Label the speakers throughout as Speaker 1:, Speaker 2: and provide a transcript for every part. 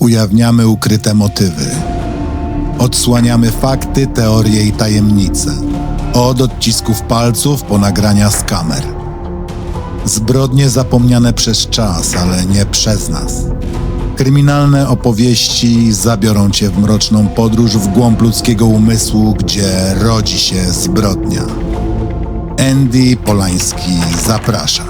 Speaker 1: Ujawniamy ukryte motywy. Odsłaniamy fakty, teorie i tajemnice. Od odcisków palców po nagrania z kamer. Zbrodnie zapomniane przez czas, ale nie przez nas. Kryminalne opowieści zabiorą cię w mroczną podróż w głąb ludzkiego umysłu, gdzie rodzi się zbrodnia. Andy Polański zaprasza.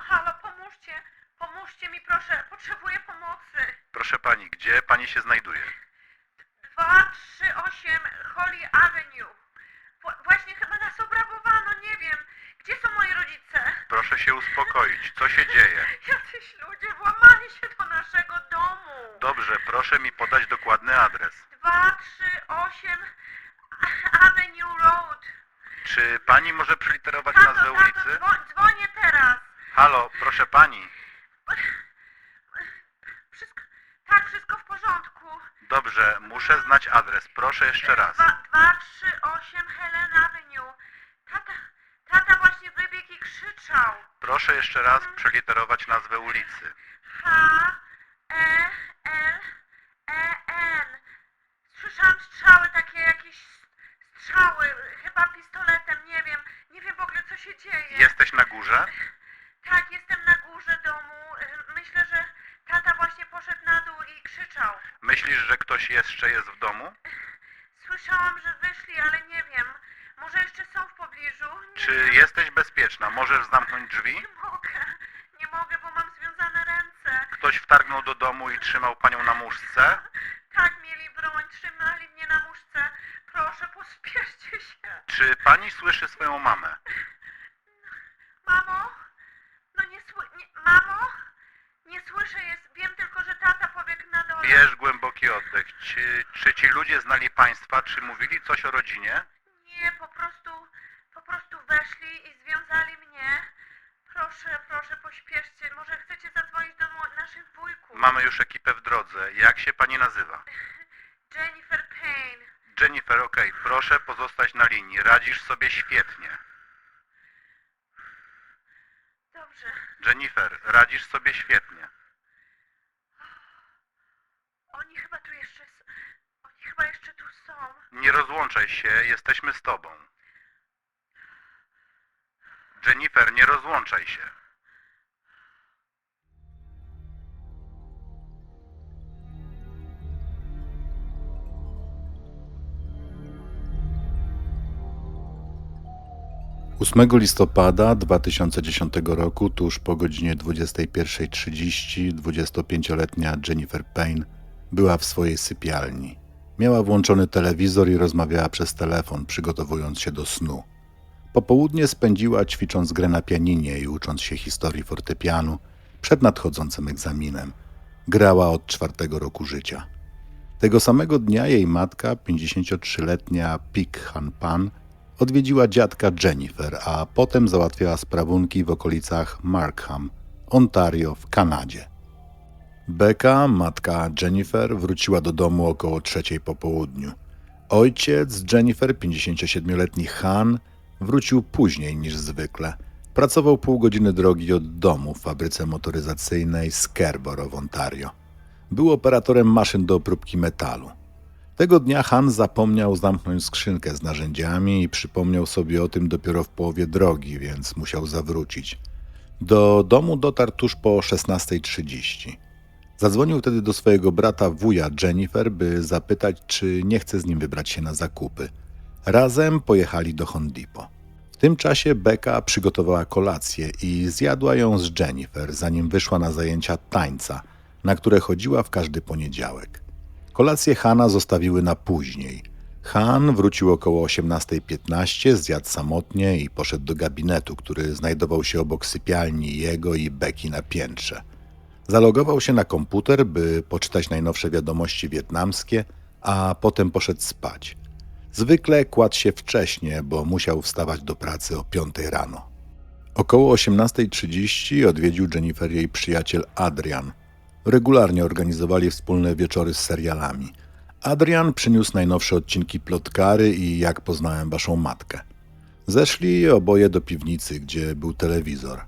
Speaker 2: Halo, pomóżcie mi proszę, potrzebuję pomocy.
Speaker 3: Proszę pani, gdzie pani się znajduje?
Speaker 2: 238 Holly Avenue. Właśnie chyba nas obrabowano, nie wiem. Gdzie są moi rodzice?
Speaker 3: Proszę się uspokoić, co się dzieje?
Speaker 2: Jacyś ludzie włamali się do naszego domu.
Speaker 3: Dobrze, proszę mi podać dokładny adres.
Speaker 2: 238 Avenue Road.
Speaker 3: Czy pani może przeliterować
Speaker 2: Tato,
Speaker 3: nazwę ulicy?
Speaker 2: dzwonię teraz.
Speaker 3: Halo, proszę pani.
Speaker 2: Wszystko w porządku.
Speaker 3: Dobrze, muszę znać adres, proszę jeszcze raz.
Speaker 2: 238 Helen Avenue. Tata właśnie wybiegł i krzyczał.
Speaker 3: Proszę jeszcze raz przeliterować nazwę ulicy.
Speaker 2: H-E-L-E-N. Słyszałam strzały, takie jakieś strzały, chyba pistoletem, nie wiem w ogóle co się dzieje.
Speaker 3: Jesteś na górze?
Speaker 2: Tak, jestem na górze domu. Myślę, że tata właśnie poszedł na dół i krzyczał.
Speaker 3: Myślisz, że ktoś jeszcze jest w domu?
Speaker 2: Słyszałam, że wyszli, ale nie wiem. Może jeszcze są w pobliżu?
Speaker 3: Czy jesteś bezpieczna? Możesz zamknąć drzwi?
Speaker 2: Nie mogę, bo mam związane ręce.
Speaker 3: Ktoś wtargnął do domu i trzymał panią na muszce?
Speaker 2: Tak, mieli broń, trzymali mnie na muszce. Proszę, pospieszcie się.
Speaker 3: Czy pani słyszy swoją mamę?
Speaker 2: Mamo? Mamo? Nie słyszę, wiem tylko, że tata pobiegł na dole.
Speaker 3: Bierz głęboki oddech. Czy ci ludzie znali państwa? Czy mówili coś o rodzinie?
Speaker 2: Nie, po prostu weszli i związali mnie. Proszę, pośpieszcie. Może chcecie zadzwonić do naszych wujków?
Speaker 3: Mamy już ekipę w drodze. Jak się pani nazywa?
Speaker 2: Jennifer Payne.
Speaker 3: Jennifer, okej. Proszę pozostać na linii. Radzisz sobie świetnie.
Speaker 2: Dobrze.
Speaker 3: Jennifer, radzisz sobie świetnie.
Speaker 2: Oni chyba jeszcze tu są.
Speaker 3: Nie rozłączaj się, jesteśmy z tobą. Jennifer, nie rozłączaj się.
Speaker 1: Ósmego listopada 2010 roku, tuż po godzinie 21:30, 25-letnia Jennifer Payne była w swojej sypialni. Miała włączony telewizor i rozmawiała przez telefon, przygotowując się do snu. Popołudnie spędziła ćwicząc grę na pianinie i ucząc się historii fortepianu przed nadchodzącym egzaminem. Grała od 4. roku życia. Tego samego dnia jej matka, 53-letnia Pik Han Pan, odwiedziła dziadka Jennifer, a potem załatwiała sprawunki w okolicach Markham, Ontario w Kanadzie. Becca, matka Jennifer, wróciła do domu około 3:00 po południu. Ojciec Jennifer, 57-letni Han, wrócił później niż zwykle. Pracował pół godziny drogi od domu w fabryce motoryzacyjnej Scarborough w Ontario. Był operatorem maszyn do obróbki metalu. Tego dnia Han zapomniał zamknąć skrzynkę z narzędziami i przypomniał sobie o tym dopiero w połowie drogi, więc musiał zawrócić. Do domu dotarł tuż po 16:30. Zadzwonił wtedy do swojego brata wuja Jennifer, by zapytać, czy nie chce z nim wybrać się na zakupy. Razem pojechali do Home Depot. W tym czasie Becca przygotowała kolację i zjadła ją z Jennifer, zanim wyszła na zajęcia tańca, na które chodziła w każdy poniedziałek. Kolację Hana zostawiły na później. Han wrócił około 18:15, zjadł samotnie i poszedł do gabinetu, który znajdował się obok sypialni jego i Becky na piętrze. Zalogował się na komputer, by poczytać najnowsze wiadomości wietnamskie, a potem poszedł spać. Zwykle kładł się wcześnie, bo musiał wstawać do pracy o 5 rano. Około 18:30 odwiedził Jennifer jej przyjaciel Adrian. Regularnie organizowali wspólne wieczory z serialami. Adrian przyniósł najnowsze odcinki Plotkary i Jak poznałem waszą matkę. Zeszli oboje do piwnicy, gdzie był telewizor.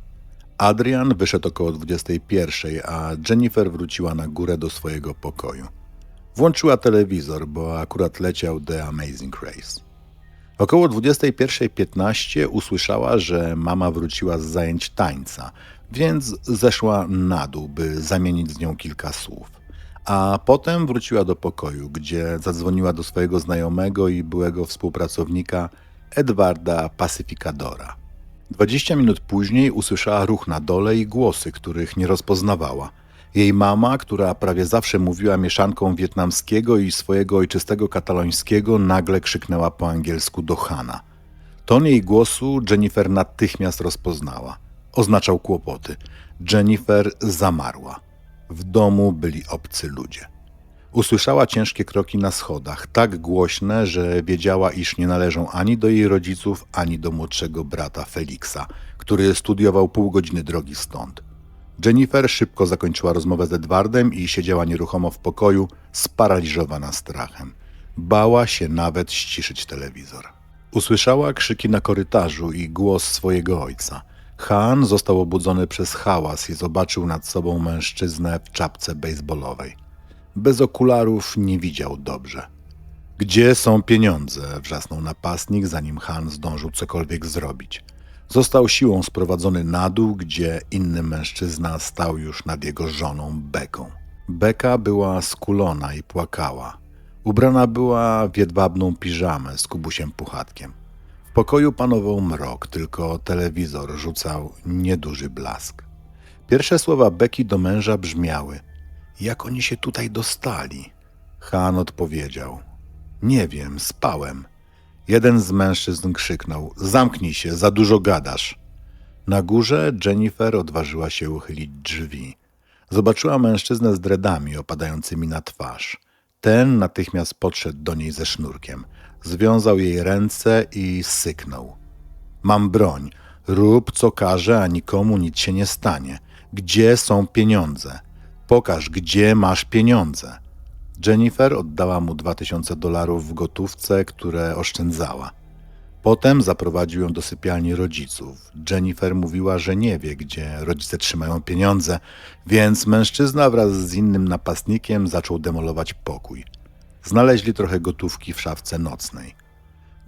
Speaker 1: Adrian wyszedł około 21:00, a Jennifer wróciła na górę do swojego pokoju. Włączyła telewizor, bo akurat leciał The Amazing Race. Około 21:15 usłyszała, że mama wróciła z zajęć tańca, więc zeszła na dół, by zamienić z nią kilka słów. A potem wróciła do pokoju, gdzie zadzwoniła do swojego znajomego i byłego współpracownika Edwarda Pacyficadora. 20 minut później usłyszała ruch na dole i głosy, których nie rozpoznawała. Jej mama, która prawie zawsze mówiła mieszanką wietnamskiego i swojego ojczystego katalońskiego, nagle krzyknęła po angielsku do Hana. Ton jej głosu Jennifer natychmiast rozpoznała. Oznaczał kłopoty. Jennifer zamarła. W domu byli obcy ludzie. Usłyszała ciężkie kroki na schodach, tak głośne, że wiedziała, iż nie należą ani do jej rodziców, ani do młodszego brata Feliksa, który studiował pół godziny drogi stąd. Jennifer szybko zakończyła rozmowę z Edwardem i siedziała nieruchomo w pokoju, sparaliżowana strachem. Bała się nawet ściszyć telewizor. Usłyszała krzyki na korytarzu i głos swojego ojca. Han został obudzony przez hałas i zobaczył nad sobą mężczyznę w czapce bejsbolowej. Bez okularów nie widział dobrze. Gdzie są pieniądze? Wrzasnął napastnik, zanim Han zdążył cokolwiek zrobić. Został siłą sprowadzony na dół, gdzie inny mężczyzna stał już nad jego żoną Beką. Beka była skulona i płakała. Ubrana była w jedwabną piżamę z kubusiem puchatkiem. W pokoju panował mrok, tylko telewizor rzucał nieduży blask. Pierwsze słowa Beki do męża brzmiały: jak oni się tutaj dostali? Han odpowiedział: nie wiem, spałem. Jeden z mężczyzn krzyknął: zamknij się, za dużo gadasz. Na górze Jennifer odważyła się uchylić drzwi. Zobaczyła mężczyznę z dredami opadającymi na twarz. Ten natychmiast podszedł do niej ze sznurkiem. Związał jej ręce i syknął: mam broń, rób co każę, a nikomu nic się nie stanie. Gdzie są pieniądze? Pokaż, gdzie masz pieniądze. Jennifer oddała mu $2000 w gotówce, które oszczędzała. Potem zaprowadził ją do sypialni rodziców. Jennifer mówiła, że nie wie, gdzie rodzice trzymają pieniądze, więc mężczyzna wraz z innym napastnikiem zaczął demolować pokój. Znaleźli trochę gotówki w szafce nocnej.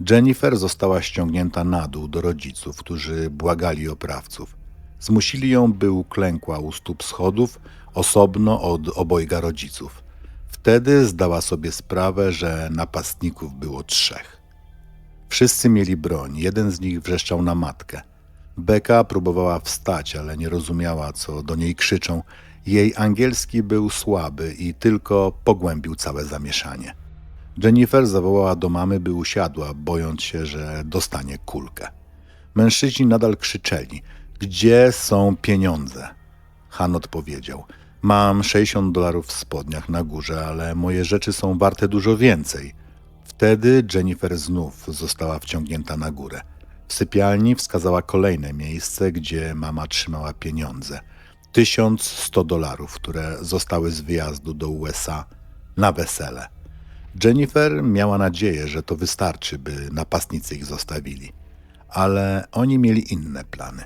Speaker 1: Jennifer została ściągnięta na dół do rodziców, którzy błagali oprawców. Zmusili ją, by uklękła u stóp schodów, osobno od obojga rodziców. Wtedy zdała sobie sprawę, że napastników było 3. Wszyscy mieli broń, jeden z nich wrzeszczał na matkę. Beka próbowała wstać, ale nie rozumiała, co do niej krzyczą. Jej angielski był słaby i tylko pogłębił całe zamieszanie. Jennifer zawołała do mamy, by usiadła, bojąc się, że dostanie kulkę. Mężczyźni nadal krzyczeli: gdzie są pieniądze? Han odpowiedział: mam $60 w spodniach na górze, ale moje rzeczy są warte dużo więcej. Wtedy Jennifer znów została wciągnięta na górę. W sypialni wskazała kolejne miejsce, gdzie mama trzymała pieniądze. $1100, które zostały z wyjazdu do USA na wesele. Jennifer miała nadzieję, że to wystarczy, by napastnicy ich zostawili. Ale oni mieli inne plany.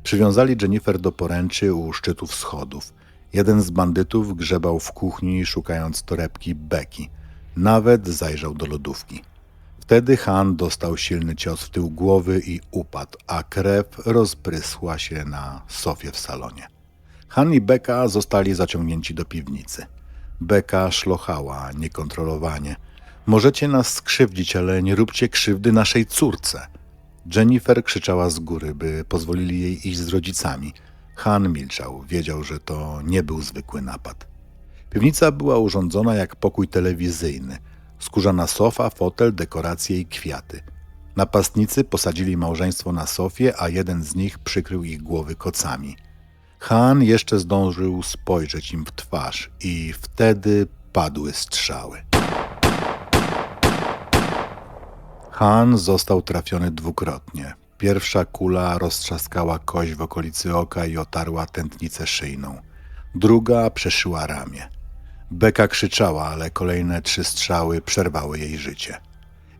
Speaker 1: Przywiązali Jennifer do poręczy u szczytów schodów. Jeden z bandytów grzebał w kuchni, szukając torebki Beki. Nawet zajrzał do lodówki. Wtedy Han dostał silny cios w tył głowy i upadł, a krew rozprysła się na sofie w salonie. Han i Beka zostali zaciągnięci do piwnicy. Beka szlochała niekontrolowanie: możecie nas skrzywdzić, ale nie róbcie krzywdy naszej córce. Jennifer krzyczała z góry, by pozwolili jej iść z rodzicami. Han milczał, wiedział, że to nie był zwykły napad. Piwnica była urządzona jak pokój telewizyjny. Skórzana sofa, fotel, dekoracje i kwiaty. Napastnicy posadzili małżeństwo na sofie, a jeden z nich przykrył ich głowy kocami. Han jeszcze zdążył spojrzeć im w twarz i wtedy padły strzały. Han został trafiony dwukrotnie. Pierwsza kula roztrzaskała kość w okolicy oka i otarła tętnicę szyjną. Druga przeszyła ramię. Becca krzyczała, ale kolejne 3 strzały przerwały jej życie.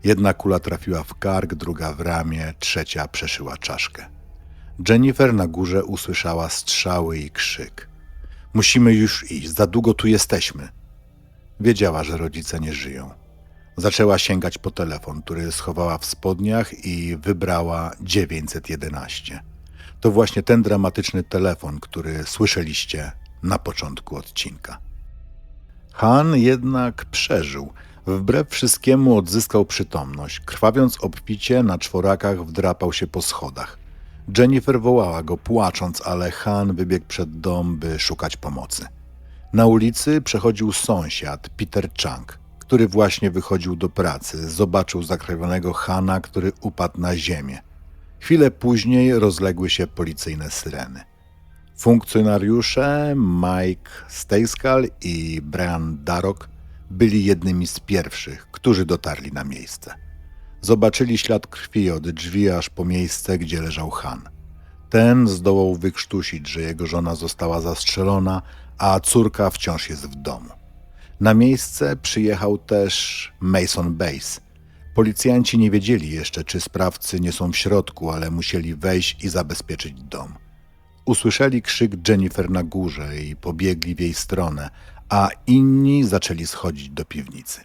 Speaker 1: Jedna kula trafiła w kark, druga w ramię, trzecia przeszyła czaszkę. Jennifer na górze usłyszała strzały i krzyk. Musimy już iść, za długo tu jesteśmy. Wiedziała, że rodzice nie żyją. Zaczęła sięgać po telefon, który schowała w spodniach i wybrała 911. To właśnie ten dramatyczny telefon, który słyszeliście na początku odcinka. Han jednak przeżył. Wbrew wszystkiemu odzyskał przytomność. Krwawiąc obficie, na czworakach wdrapał się po schodach. Jennifer wołała go płacząc, ale Han wybiegł przed dom, by szukać pomocy. Na ulicy przechodził sąsiad, Peter Chang, który właśnie wychodził do pracy. Zobaczył zakrwawionego Hana, który upadł na ziemię. Chwilę później rozległy się policyjne syreny. Funkcjonariusze Mike Stejskal i Brian Darroch byli jednymi z pierwszych, którzy dotarli na miejsce. Zobaczyli ślad krwi od drzwi aż po miejsce, gdzie leżał Han. Ten zdołał wykrztusić, że jego żona została zastrzelona, a córka wciąż jest w domu. Na miejsce przyjechał też Mason Bass. Policjanci nie wiedzieli jeszcze, czy sprawcy nie są w środku, ale musieli wejść i zabezpieczyć dom. Usłyszeli krzyk Jennifer na górze i pobiegli w jej stronę, a inni zaczęli schodzić do piwnicy.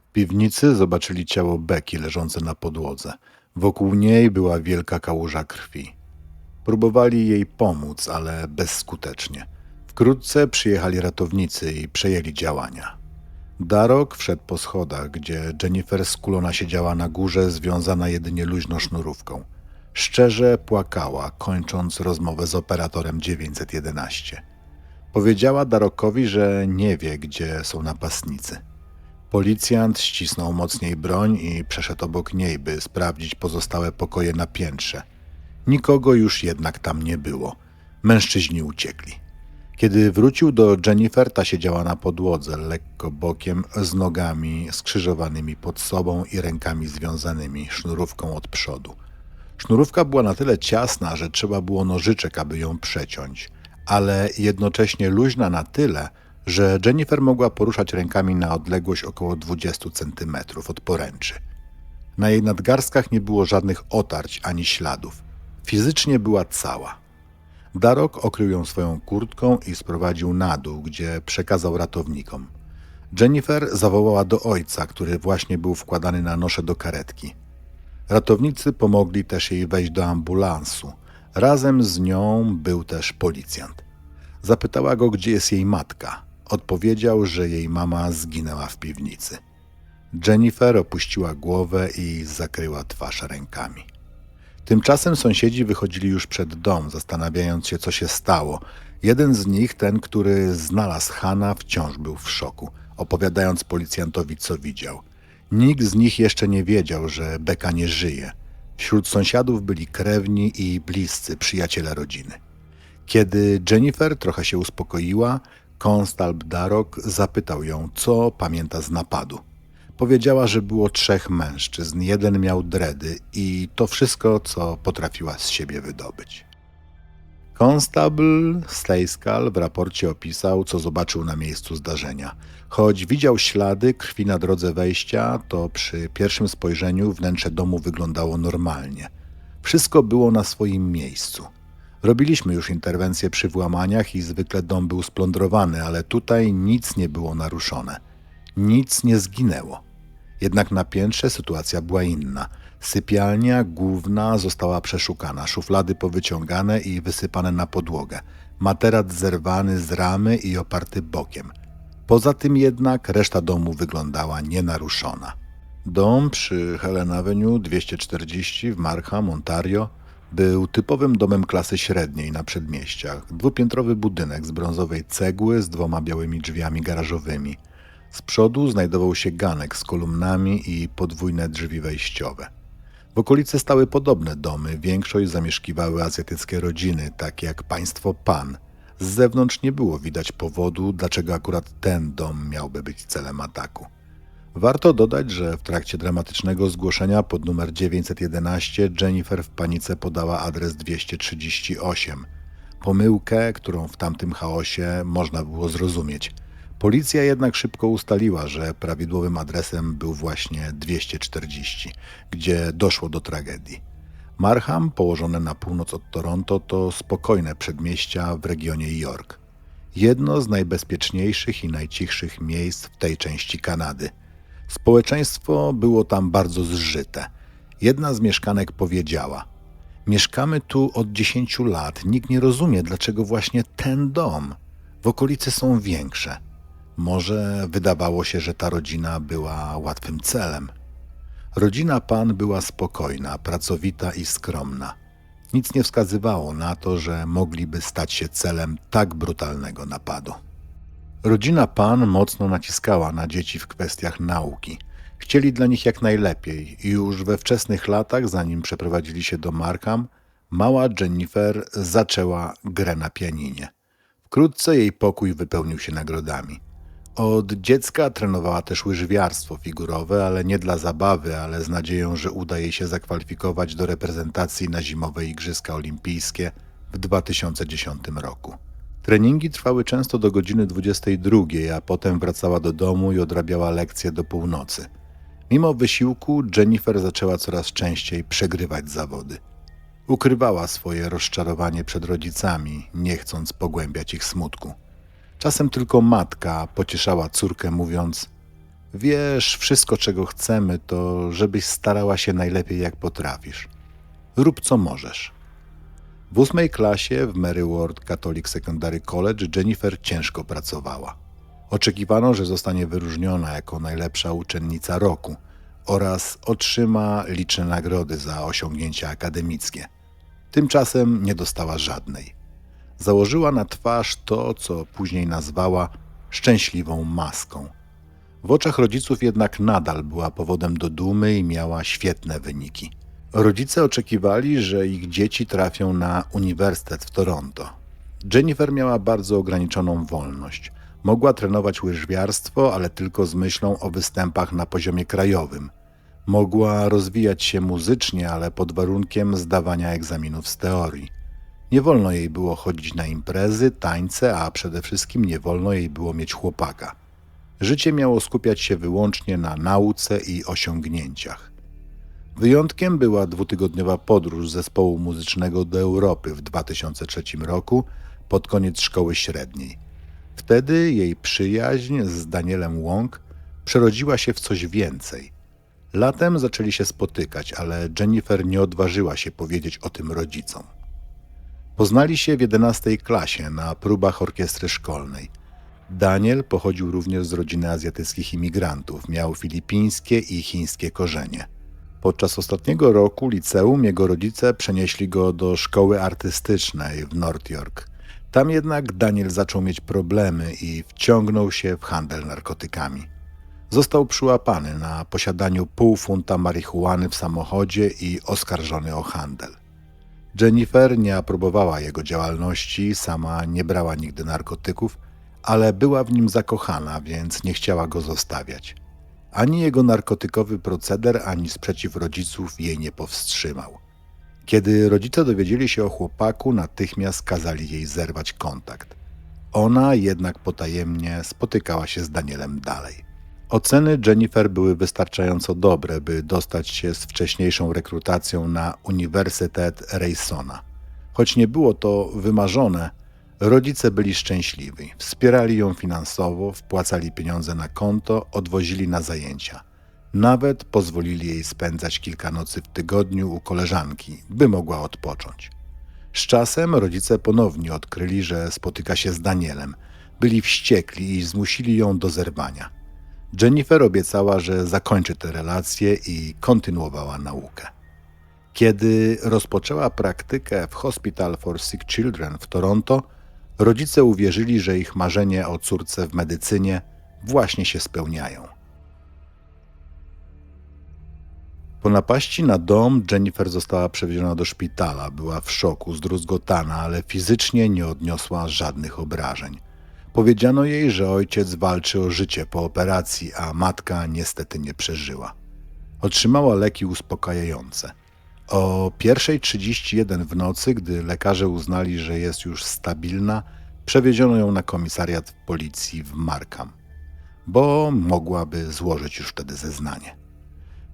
Speaker 1: W piwnicy zobaczyli ciało Becky leżące na podłodze. Wokół niej była wielka kałuża krwi. Próbowali jej pomóc, ale bezskutecznie. Wkrótce przyjechali ratownicy i przejęli działania. Darroch wszedł po schodach, gdzie Jennifer skulona siedziała na górze, związana jedynie luźną sznurówką. Szczerze płakała, kończąc rozmowę z operatorem 911. Powiedziała Darrochowi, że nie wie, gdzie są napastnicy. Policjant ścisnął mocniej broń i przeszedł obok niej, by sprawdzić pozostałe pokoje na piętrze. Nikogo już jednak tam nie było. Mężczyźni uciekli. Kiedy wrócił do Jennifer, ta siedziała na podłodze, lekko bokiem, z nogami skrzyżowanymi pod sobą i rękami związanymi sznurówką od przodu. Sznurówka była na tyle ciasna, że trzeba było nożyczek, aby ją przeciąć, ale jednocześnie luźna na tyle, że Jennifer mogła poruszać rękami na odległość około 20 centymetrów od poręczy. Na jej nadgarstkach nie było żadnych otarć ani śladów. Fizycznie była cała. Darroch okrył ją swoją kurtką i sprowadził na dół, gdzie przekazał ratownikom. Jennifer zawołała do ojca, który właśnie był wkładany na nosze do karetki. Ratownicy pomogli też jej wejść do ambulansu. Razem z nią był też policjant. Zapytała go, gdzie jest jej matka. Odpowiedział, że jej mama zginęła w piwnicy. Jennifer opuściła głowę i zakryła twarz rękami. Tymczasem sąsiedzi wychodzili już przed dom, zastanawiając się, co się stało. Jeden z nich, ten, który znalazł Hana, wciąż był w szoku, opowiadając policjantowi, co widział. Nikt z nich jeszcze nie wiedział, że Becca nie żyje. Wśród sąsiadów byli krewni i bliscy przyjaciele rodziny. Kiedy Jennifer trochę się uspokoiła, konstabl Darroch zapytał ją, co pamięta z napadu. Powiedziała, że było 3 mężczyzn, jeden miał dredy i to wszystko, co potrafiła z siebie wydobyć. Konstabl Stejskal w raporcie opisał, co zobaczył na miejscu zdarzenia. Choć widział ślady krwi na drodze wejścia, to przy pierwszym spojrzeniu wnętrze domu wyglądało normalnie. Wszystko było na swoim miejscu. Robiliśmy już interwencje przy włamaniach i zwykle dom był splądrowany, ale tutaj nic nie było naruszone. Nic nie zginęło. Jednak na piętrze sytuacja była inna. Sypialnia główna została przeszukana, szuflady powyciągane i wysypane na podłogę, materac zerwany z ramy i oparty bokiem. Poza tym jednak reszta domu wyglądała nienaruszona. Dom przy Helen Avenue 240 w Markham, Ontario był typowym domem klasy średniej na przedmieściach. 2-piętrowy budynek z brązowej cegły z 2 białymi drzwiami garażowymi. Z przodu znajdował się ganek z kolumnami i podwójne drzwi wejściowe. W okolicy stały podobne domy, większość zamieszkiwały azjatyckie rodziny, takie jak państwo Pan. Z zewnątrz nie było widać powodu, dlaczego akurat ten dom miałby być celem ataku. Warto dodać, że w trakcie dramatycznego zgłoszenia pod numer 911 Jennifer w panice podała adres 238. Pomyłkę, którą w tamtym chaosie można było zrozumieć. Policja jednak szybko ustaliła, że prawidłowym adresem był właśnie 240, gdzie doszło do tragedii. Markham, położone na północ od Toronto, to spokojne przedmieścia w regionie York. Jedno z najbezpieczniejszych i najcichszych miejsc w tej części Kanady. Społeczeństwo było tam bardzo zżyte. Jedna z mieszkanek powiedziała: mieszkamy tu od 10 lat, nikt nie rozumie, dlaczego właśnie ten dom. W okolicy są większe. Może wydawało się, że ta rodzina była łatwym celem. Rodzina Pan była spokojna, pracowita i skromna. Nic nie wskazywało na to, że mogliby stać się celem tak brutalnego napadu. Rodzina Pan mocno naciskała na dzieci w kwestiach nauki. Chcieli dla nich jak najlepiej i już we wczesnych latach, zanim przeprowadzili się do Markham, mała Jennifer zaczęła grę na pianinie. Wkrótce jej pokój wypełnił się nagrodami. Od dziecka trenowała też łyżwiarstwo figurowe, ale nie dla zabawy, ale z nadzieją, że uda jej się zakwalifikować do reprezentacji na zimowe Igrzyska Olimpijskie w 2010 roku. Treningi trwały często do godziny 22, a potem wracała do domu i odrabiała lekcje do północy. Mimo wysiłku Jennifer zaczęła coraz częściej przegrywać zawody. Ukrywała swoje rozczarowanie przed rodzicami, nie chcąc pogłębiać ich smutku. Czasem tylko matka pocieszała córkę, mówiąc: wiesz, wszystko czego chcemy to, żebyś starała się najlepiej jak potrafisz. Rób co możesz. W 8 klasie w Mary Ward Catholic Secondary College Jennifer ciężko pracowała. Oczekiwano, że zostanie wyróżniona jako najlepsza uczennica roku oraz otrzyma liczne nagrody za osiągnięcia akademickie. Tymczasem nie dostała żadnej. Założyła na twarz to, co później nazwała szczęśliwą maską. W oczach rodziców jednak nadal była powodem do dumy i miała świetne wyniki. Rodzice oczekiwali, że ich dzieci trafią na uniwersytet w Toronto. Jennifer miała bardzo ograniczoną wolność. Mogła trenować łyżwiarstwo, ale tylko z myślą o występach na poziomie krajowym. Mogła rozwijać się muzycznie, ale pod warunkiem zdawania egzaminów z teorii. Nie wolno jej było chodzić na imprezy, tańce, a przede wszystkim nie wolno jej było mieć chłopaka. Życie miało skupiać się wyłącznie na nauce i osiągnięciach. Wyjątkiem była 2-tygodniowa podróż zespołu muzycznego do Europy w 2003 roku pod koniec szkoły średniej. Wtedy jej przyjaźń z Danielem Wong przerodziła się w coś więcej. Latem zaczęli się spotykać, ale Jennifer nie odważyła się powiedzieć o tym rodzicom. Poznali się w 11 klasie na próbach orkiestry szkolnej. Daniel pochodził również z rodziny azjatyckich imigrantów, miał filipińskie i chińskie korzenie. Podczas ostatniego roku liceum jego rodzice przenieśli go do szkoły artystycznej w North York. Tam jednak Daniel zaczął mieć problemy i wciągnął się w handel narkotykami. Został przyłapany na posiadaniu pół funta marihuany w samochodzie i oskarżony o handel. Jennifer nie aprobowała jego działalności, sama nie brała nigdy narkotyków, ale była w nim zakochana, więc nie chciała go zostawiać. Ani jego narkotykowy proceder, ani sprzeciw rodziców jej nie powstrzymał. Kiedy rodzice dowiedzieli się o chłopaku, natychmiast kazali jej zerwać kontakt. Ona jednak potajemnie spotykała się z Danielem dalej. Oceny Jennifer były wystarczająco dobre, by dostać się z wcześniejszą rekrutacją na Uniwersytet Raysona. Choć nie było to wymarzone, rodzice byli szczęśliwi. Wspierali ją finansowo, wpłacali pieniądze na konto, odwozili na zajęcia. Nawet pozwolili jej spędzać kilka nocy w tygodniu u koleżanki, by mogła odpocząć. Z czasem rodzice ponownie odkryli, że spotyka się z Danielem. Byli wściekli i zmusili ją do zerwania. Jennifer obiecała, że zakończy tę relację i kontynuowała naukę. Kiedy rozpoczęła praktykę w Hospital for Sick Children w Toronto, rodzice uwierzyli, że ich marzenie o córce w medycynie właśnie się spełniają. Po napaści na dom Jennifer została przewieziona do szpitala. Była w szoku, zdruzgotana, ale fizycznie nie odniosła żadnych obrażeń. Powiedziano jej, że ojciec walczy o życie po operacji, a matka niestety nie przeżyła. Otrzymała leki uspokajające. O 1:31 w nocy, gdy lekarze uznali, że jest już stabilna, przewieziono ją na komisariat policji w Markham, bo mogłaby złożyć już wtedy zeznanie.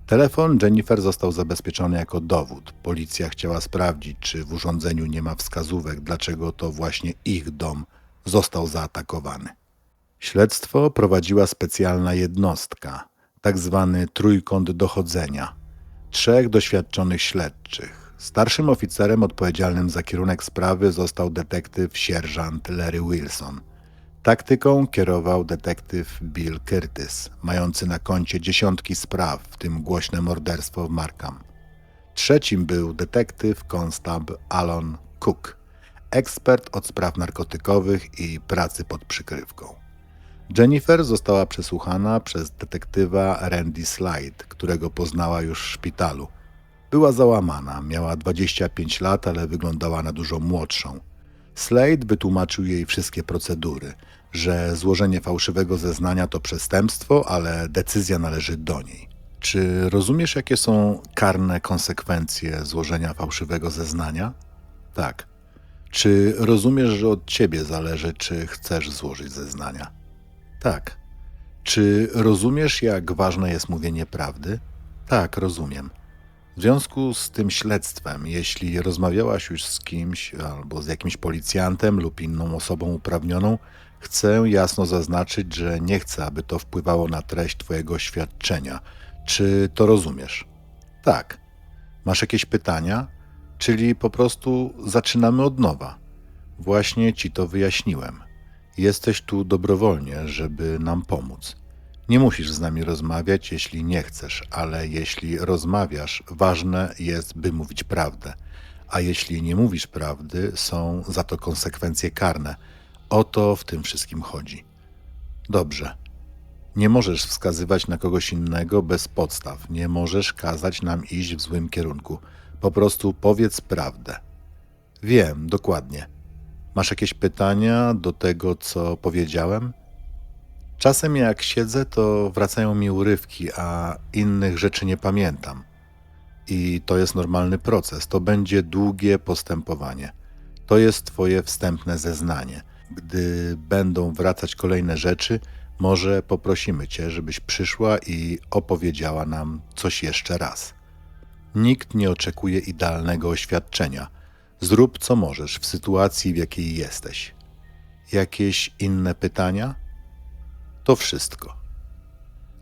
Speaker 1: Telefon Jennifer został zabezpieczony jako dowód. Policja chciała sprawdzić, czy w urządzeniu nie ma wskazówek, dlaczego to właśnie ich dom został zaatakowany. Śledztwo prowadziła specjalna jednostka, tak zwany trójkąt dochodzenia. 3 doświadczonych śledczych. Starszym oficerem odpowiedzialnym za kierunek sprawy został detektyw sierżant Larry Wilson. Taktyką kierował detektyw Bill Curtis, mający na koncie dziesiątki spraw, w tym głośne morderstwo w Markham. Trzecim był detektyw konstabl Alan Cook, ekspert od spraw narkotykowych i pracy pod przykrywką. Jennifer została przesłuchana przez detektywa Randy Slide, którego poznała już w szpitalu. Była załamana, miała 25 lat, ale wyglądała na dużo młodszą. Slade wytłumaczył jej wszystkie procedury, że złożenie fałszywego zeznania to przestępstwo, ale decyzja należy do niej. Czy rozumiesz, jakie są karne konsekwencje złożenia fałszywego zeznania? Tak. Czy rozumiesz, że od ciebie zależy, czy chcesz złożyć zeznania? Tak. Czy rozumiesz, jak ważne jest mówienie prawdy? Tak, rozumiem. W związku z tym śledztwem, jeśli rozmawiałaś już z kimś albo z jakimś policjantem lub inną osobą uprawnioną, chcę jasno zaznaczyć, że nie chcę, aby to wpływało na treść twojego oświadczenia. Czy to rozumiesz? Tak. Masz jakieś pytania? Czyli po prostu zaczynamy od nowa. Właśnie ci to wyjaśniłem. Jesteś tu dobrowolnie, żeby nam pomóc. Nie musisz z nami rozmawiać, jeśli nie chcesz, ale jeśli rozmawiasz, ważne jest, by mówić prawdę. A jeśli nie mówisz prawdy, są za to konsekwencje karne. O to w tym wszystkim chodzi. Dobrze. Nie możesz wskazywać na kogoś innego bez podstaw. Nie możesz kazać nam iść w złym kierunku. Po prostu powiedz prawdę. Wiem, dokładnie. Masz jakieś pytania do tego, co powiedziałem? Czasem jak siedzę, to wracają mi urywki, a innych rzeczy nie pamiętam. I to jest normalny proces. To będzie długie postępowanie. To jest twoje wstępne zeznanie. Gdy będą wracać kolejne rzeczy, może poprosimy cię, żebyś przyszła i opowiedziała nam coś jeszcze raz. Nikt nie oczekuje idealnego oświadczenia. Zrób co możesz w sytuacji, w jakiej jesteś. Jakieś inne pytania? To wszystko.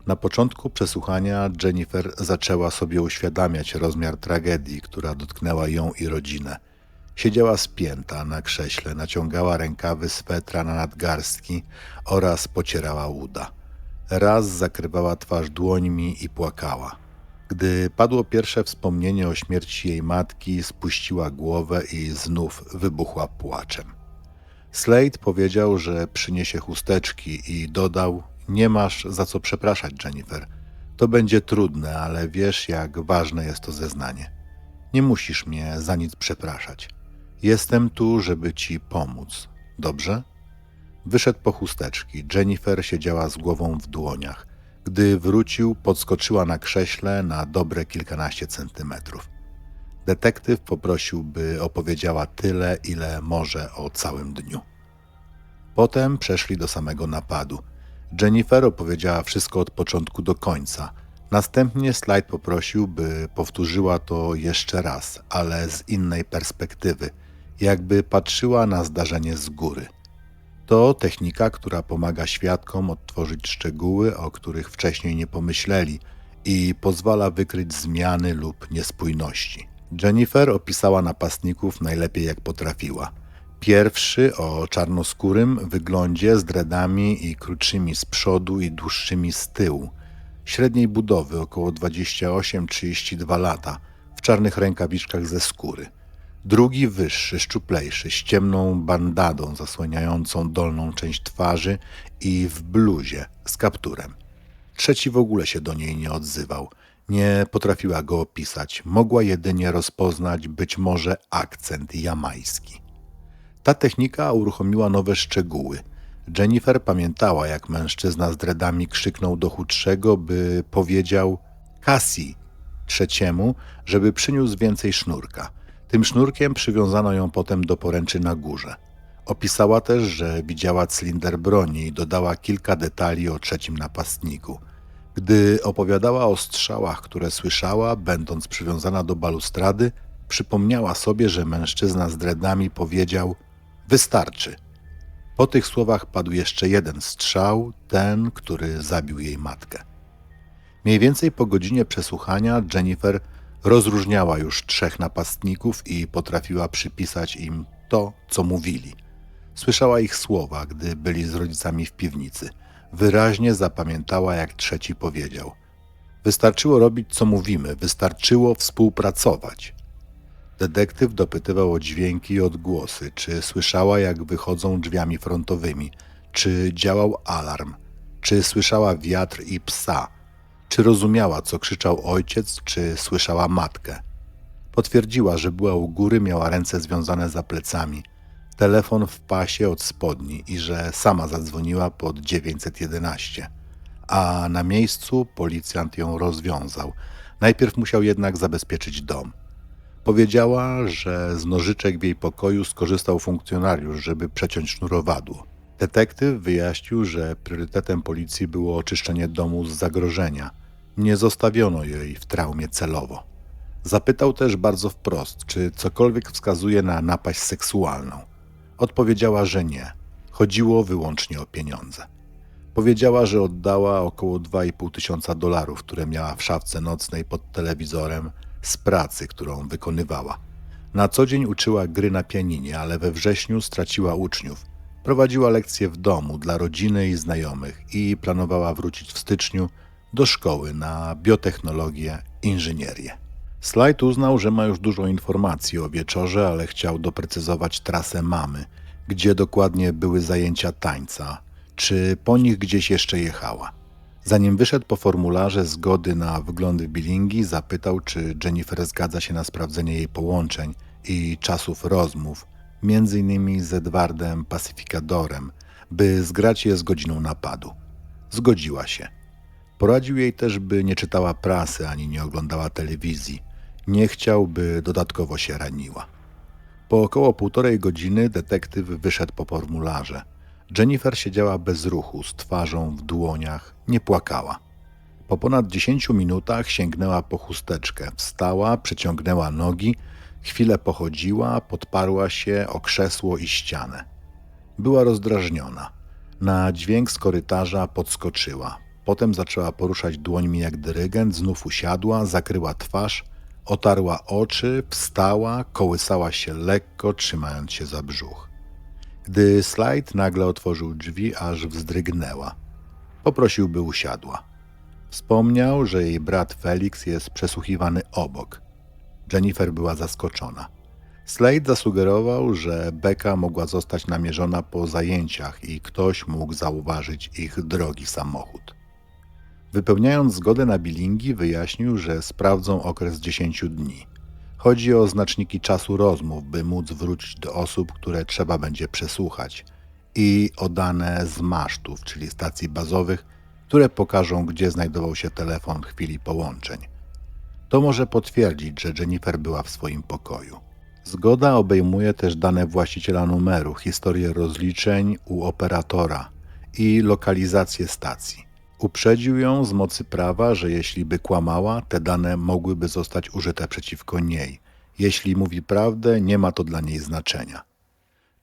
Speaker 1: Na początku przesłuchania Jennifer zaczęła sobie uświadamiać rozmiar tragedii, która dotknęła ją i rodzinę. Siedziała spięta na krześle, naciągała rękawy swetra na nadgarstki oraz pocierała uda. Raz zakrywała twarz dłońmi i płakała. Gdy padło pierwsze wspomnienie o śmierci jej matki, spuściła głowę i znów wybuchła płaczem. Slade powiedział, że przyniesie chusteczki i dodał: nie masz za co przepraszać, Jennifer. To będzie trudne, ale wiesz, jak ważne jest to zeznanie. Nie musisz mnie za nic przepraszać. Jestem tu, żeby ci pomóc. Dobrze? Wyszedł po chusteczki. Jennifer siedziała z głową w dłoniach. Gdy wrócił, podskoczyła na krześle na dobre kilkanaście centymetrów. Detektyw poprosił, by opowiedziała tyle, ile może o całym dniu. Potem przeszli do samego napadu. Jennifer opowiedziała wszystko od początku do końca. Następnie Slide poprosił, by powtórzyła to jeszcze raz, ale z innej perspektywy, jakby patrzyła na zdarzenie z góry. To technika, która pomaga świadkom odtworzyć szczegóły, o których wcześniej nie pomyśleli i pozwala wykryć zmiany lub niespójności. Jennifer opisała napastników najlepiej jak potrafiła. Pierwszy o czarnoskórym wyglądzie z dreadami i krótszymi z przodu i dłuższymi z tyłu. Średniej budowy, około 28-32 lata, w czarnych rękawiczkach ze skóry. Drugi wyższy, szczuplejszy, z ciemną bandadą zasłaniającą dolną część twarzy i w bluzie z kapturem. Trzeci w ogóle się do niej nie odzywał. Nie potrafiła go opisać. Mogła jedynie rozpoznać być może akcent jamajski. Ta technika uruchomiła nowe szczegóły. Jennifer pamiętała, jak mężczyzna z dreadami krzyknął do chudszego, by powiedział Cassie trzeciemu, żeby przyniósł więcej sznurka. Tym sznurkiem przywiązano ją potem do poręczy na górze. Opisała też, że widziała cylinder broni i dodała kilka detali o trzecim napastniku. Gdy opowiadała o strzałach, które słyszała, będąc przywiązana do balustrady, przypomniała sobie, że mężczyzna z dreadami powiedział wystarczy. Po tych słowach padł jeszcze jeden strzał, ten, który zabił jej matkę. Mniej więcej po godzinie przesłuchania Jennifer rozróżniała już trzech napastników i potrafiła przypisać im to, co mówili. Słyszała ich słowa, gdy byli z rodzicami w piwnicy. Wyraźnie zapamiętała, jak trzeci powiedział: wystarczyło robić, co mówimy, wystarczyło współpracować. Detektyw dopytywał o dźwięki i odgłosy, czy słyszała, jak wychodzą drzwiami frontowymi, czy działał alarm, czy słyszała wiatr i psa, czy rozumiała, co krzyczał ojciec, czy słyszała matkę. Potwierdziła, że była u góry, miała ręce związane za plecami, telefon w pasie od spodni i że sama zadzwoniła pod 911. A na miejscu policjant ją rozwiązał. Najpierw musiał jednak zabezpieczyć dom. Powiedziała, że z nożyczek w jej pokoju skorzystał funkcjonariusz, żeby przeciąć sznurowadło. Detektyw wyjaśnił, że priorytetem policji było oczyszczenie domu z zagrożenia. Nie zostawiono jej w traumie celowo. Zapytał też bardzo wprost, czy cokolwiek wskazuje na napaść seksualną. Odpowiedziała, że nie. Chodziło wyłącznie o pieniądze. Powiedziała, że oddała około $2,500, które miała w szafce nocnej pod telewizorem z pracy, którą wykonywała. Na co dzień uczyła gry na pianinie, ale we wrześniu straciła uczniów. Prowadziła lekcje w domu dla rodziny i znajomych i planowała wrócić w styczniu do szkoły na biotechnologię, inżynierię. Slide uznał, że ma już dużo informacji o wieczorze, ale chciał doprecyzować trasę mamy, gdzie dokładnie były zajęcia tańca, czy po nich gdzieś jeszcze jechała. Zanim wyszedł po formularze zgody na wgląd w bilingi, zapytał, czy Jennifer zgadza się na sprawdzenie jej połączeń i czasów rozmów, m.in. z Edwardem Pacyficadorem, by zgrać je z godziną napadu. Zgodziła się. Poradził jej też, by nie czytała prasy ani nie oglądała telewizji. Nie chciał, by dodatkowo się raniła. Po około 1,5 godziny detektyw wyszedł po formularze. Jennifer siedziała bez ruchu, z twarzą w dłoniach, nie płakała. Po ponad 10 minutach sięgnęła po chusteczkę, wstała, przeciągnęła nogi, chwilę pochodziła, podparła się o krzesło i ścianę. Była rozdrażniona. Na dźwięk z korytarza podskoczyła. Potem zaczęła poruszać dłońmi jak dyrygent, znów usiadła, zakryła twarz, otarła oczy, wstała, kołysała się lekko, trzymając się za brzuch. Gdy Slide nagle otworzył drzwi, aż wzdrygnęła. Poprosił, by usiadła. Wspomniał, że jej brat Felix jest przesłuchiwany obok. Jennifer była zaskoczona. Slade zasugerował, że Becca mogła zostać namierzona po zajęciach i ktoś mógł zauważyć ich drogi samochód. Wypełniając zgodę na bilingi, wyjaśnił, że sprawdzą okres 10 dni. Chodzi o znaczniki czasu rozmów, by móc wrócić do osób, które trzeba będzie przesłuchać, i o dane z masztów, czyli stacji bazowych, które pokażą, gdzie znajdował się telefon w chwili połączeń. To może potwierdzić, że Jennifer była w swoim pokoju. Zgoda obejmuje też dane właściciela numeru, historię rozliczeń u operatora i lokalizację stacji. Uprzedził ją z mocy prawa, że jeśli by kłamała, te dane mogłyby zostać użyte przeciwko niej. Jeśli mówi prawdę, nie ma to dla niej znaczenia.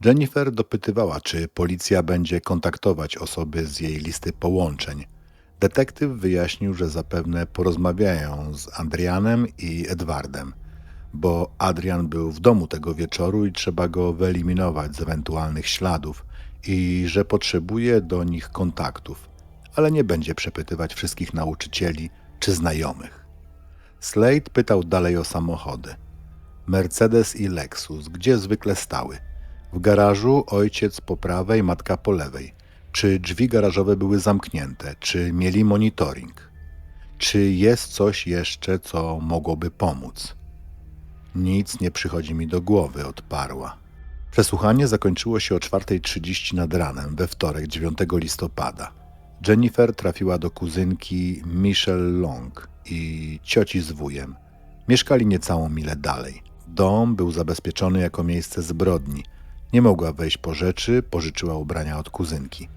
Speaker 1: Jennifer dopytywała, czy policja będzie kontaktować osoby z jej listy połączeń. Detektyw wyjaśnił, że zapewne porozmawiają z Adrianem i Edwardem, bo Adrian był w domu tego wieczoru i trzeba go wyeliminować z ewentualnych śladów i że potrzebuje do nich kontaktów, ale nie będzie przepytywać wszystkich nauczycieli czy znajomych. Slade pytał dalej o samochody. Mercedes i Lexus, gdzie zwykle stały? W garażu ojciec po prawej, matka po lewej. Czy drzwi garażowe były zamknięte? Czy mieli monitoring? Czy jest coś jeszcze, co mogłoby pomóc? Nic nie przychodzi mi do głowy, odparła. Przesłuchanie zakończyło się o 4:30 nad ranem we wtorek 9 listopada. Jennifer trafiła do kuzynki Michelle Long i cioci z wujem. Mieszkali niecałą milę dalej. Dom był zabezpieczony jako miejsce zbrodni. Nie mogła wejść po rzeczy, pożyczyła ubrania od kuzynki.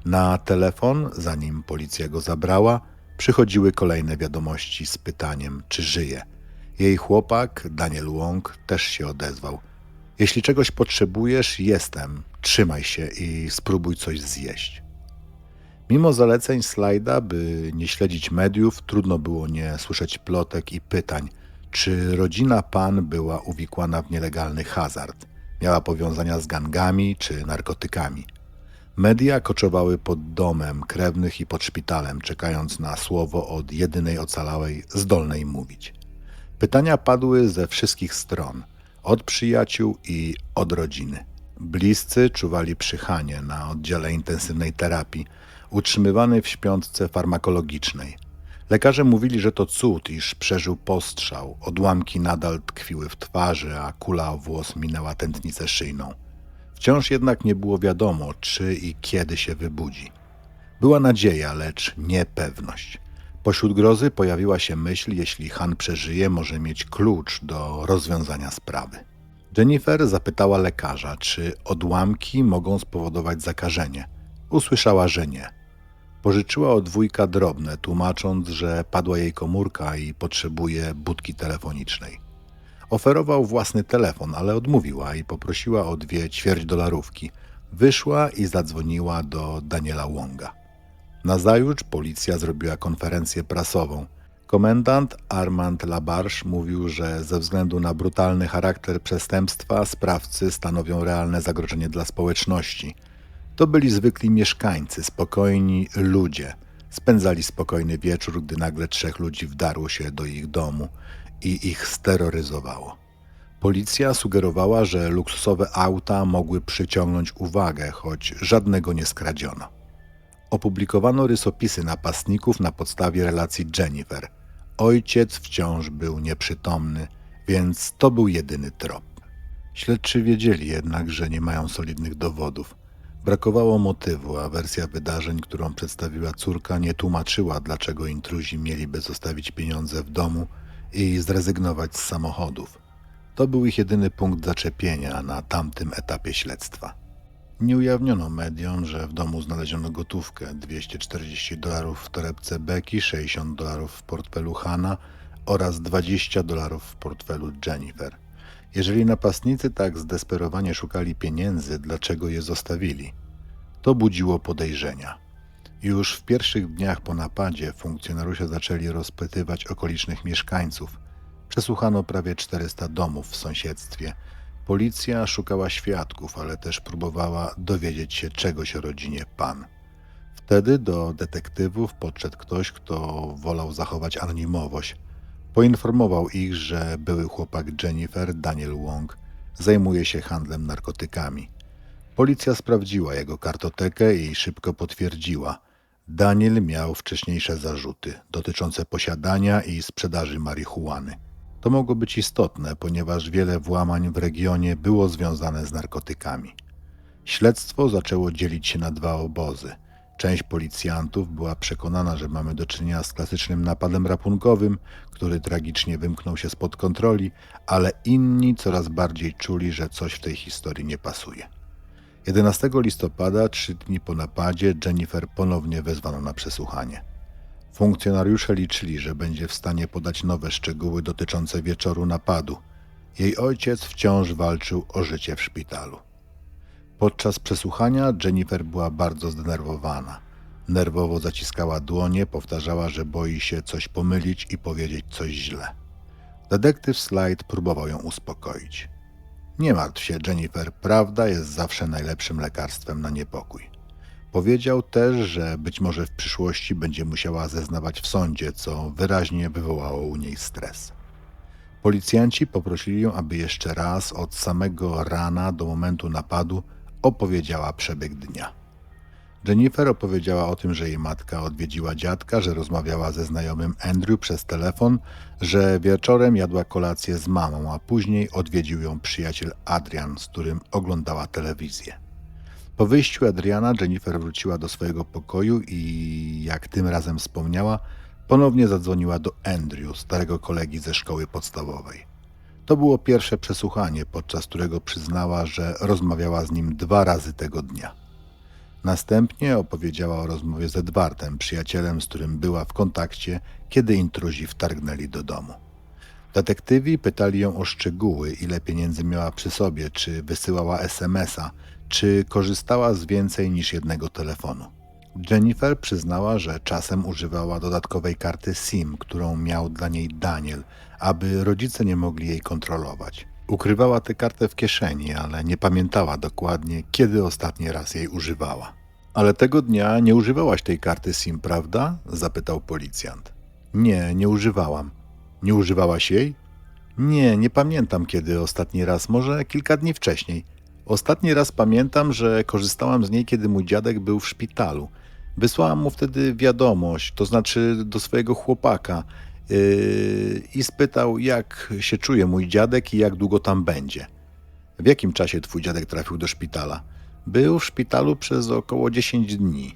Speaker 1: Na telefon, zanim policja go zabrała, przychodziły kolejne wiadomości z pytaniem, czy żyje. Jej chłopak, Daniel Wong, też się odezwał. Jeśli czegoś potrzebujesz, jestem. Trzymaj się i spróbuj coś zjeść. Mimo zaleceń Slajda, by nie śledzić mediów, trudno było nie słyszeć plotek i pytań, czy rodzina Pan była uwikłana w nielegalny hazard, miała powiązania z gangami czy narkotykami. Media koczowały pod domem krewnych i pod szpitalem, czekając na słowo od jedynej ocalałej zdolnej mówić. Pytania padły ze wszystkich stron, od przyjaciół i od rodziny. Bliscy czuwali przy Hanie na oddziale intensywnej terapii, utrzymywanej w śpiączce farmakologicznej. Lekarze mówili, że to cud, iż przeżył postrzał, odłamki nadal tkwiły w twarzy, a kula o włos minęła tętnicę szyjną. Wciąż jednak nie było wiadomo, czy i kiedy się wybudzi. Była nadzieja, lecz niepewność. Pośród grozy pojawiła się myśl, jeśli Han przeżyje, może mieć klucz do rozwiązania sprawy. Jennifer zapytała lekarza, czy odłamki mogą spowodować zakażenie. Usłyszała, że nie. Pożyczyła od wujka drobne, tłumacząc, że padła jej komórka i potrzebuje budki telefonicznej. Oferował własny telefon, ale odmówiła i poprosiła o 2 $ćwierć. Wyszła i zadzwoniła do Daniela Wonga. Nazajutrz policja zrobiła konferencję prasową. Komendant Armand Labarche mówił, że ze względu na brutalny charakter przestępstwa sprawcy stanowią realne zagrożenie dla społeczności. To byli zwykli mieszkańcy, spokojni ludzie. Spędzali spokojny wieczór, gdy nagle 3 ludzi wdarło się do ich domu i ich steroryzowało. Policja sugerowała, że luksusowe auta mogły przyciągnąć uwagę, choć żadnego nie skradziono. Opublikowano rysopisy napastników na podstawie relacji Jennifer. Ojciec wciąż był nieprzytomny, więc to był jedyny trop. Śledczy wiedzieli jednak, że nie mają solidnych dowodów. Brakowało motywu, a wersja wydarzeń, którą przedstawiła córka, nie tłumaczyła, dlaczego intruzi mieliby zostawić pieniądze w domu i zrezygnować z samochodów. To był ich jedyny punkt zaczepienia na tamtym etapie śledztwa. Nie ujawniono mediom, że w domu znaleziono gotówkę, $240 w torebce Becky, $60 w portfelu Hana oraz $20 w portfelu Jennifer. Jeżeli napastnicy tak zdesperowanie szukali pieniędzy, dlaczego je zostawili? To budziło podejrzenia. Już w pierwszych dniach po napadzie funkcjonariusze zaczęli rozpytywać okolicznych mieszkańców. Przesłuchano prawie 400 domów w sąsiedztwie. Policja szukała świadków, ale też próbowała dowiedzieć się czegoś o rodzinie Pan. Wtedy do detektywów podszedł ktoś, kto wolał zachować anonimowość. Poinformował ich, że były chłopak Jennifer, Daniel Wong, zajmuje się handlem narkotykami. Policja sprawdziła jego kartotekę i szybko potwierdziła. Daniel miał wcześniejsze zarzuty dotyczące posiadania i sprzedaży marihuany. To mogło być istotne, ponieważ wiele włamań w regionie było związane z narkotykami. Śledztwo zaczęło dzielić się na 2 obozy. Część policjantów była przekonana, że mamy do czynienia z klasycznym napadem rabunkowym, który tragicznie wymknął się spod kontroli, ale inni coraz bardziej czuli, że coś w tej historii nie pasuje. 11 listopada, 3 dni po napadzie, Jennifer ponownie wezwano na przesłuchanie. Funkcjonariusze liczyli, że będzie w stanie podać nowe szczegóły dotyczące wieczoru napadu. Jej ojciec wciąż walczył o życie w szpitalu. Podczas przesłuchania Jennifer była bardzo zdenerwowana. Nerwowo zaciskała dłonie, powtarzała, że boi się coś pomylić i powiedzieć coś źle. Detektyw Slide próbował ją uspokoić. Nie martw się, Jennifer, prawda jest zawsze najlepszym lekarstwem na niepokój. Powiedział też, że być może w przyszłości będzie musiała zeznawać w sądzie, co wyraźnie wywołało u niej stres. Policjanci poprosili ją, aby jeszcze raz od samego rana do momentu napadu opowiedziała przebieg dnia. Jennifer opowiedziała o tym, że jej matka odwiedziła dziadka, że rozmawiała ze znajomym Andrew przez telefon, że wieczorem jadła kolację z mamą, a później odwiedził ją przyjaciel Adrian, z którym oglądała telewizję. Po wyjściu Adriana Jennifer wróciła do swojego pokoju i, jak tym razem wspomniała, ponownie zadzwoniła do Andrew, starego kolegi ze szkoły podstawowej. To było pierwsze przesłuchanie, podczas którego przyznała, że rozmawiała z nim 2 razy tego dnia. Następnie opowiedziała o rozmowie z Edwardem, przyjacielem, z którym była w kontakcie, kiedy intruzi wtargnęli do domu. Detektywi pytali ją o szczegóły, ile pieniędzy miała przy sobie, czy wysyłała SMS-a, czy korzystała z więcej niż jednego telefonu. Jennifer przyznała, że czasem używała dodatkowej karty SIM, którą miał dla niej Daniel, aby rodzice nie mogli jej kontrolować. Ukrywała tę kartę w kieszeni, ale nie pamiętała dokładnie, kiedy ostatni raz jej używała. Ale tego dnia nie używałaś tej karty SIM, prawda? Zapytał policjant. Nie, nie używałam. Nie używałaś jej? Nie, nie pamiętam kiedy ostatni raz, może kilka dni wcześniej. Ostatni raz pamiętam, że korzystałam z niej, kiedy mój dziadek był w szpitalu. Wysłałam mu wtedy wiadomość, to znaczy do swojego chłopaka, i spytał, jak się czuje mój dziadek i jak długo tam będzie. W jakim czasie twój dziadek trafił do szpitala? Był w szpitalu przez około 10 dni.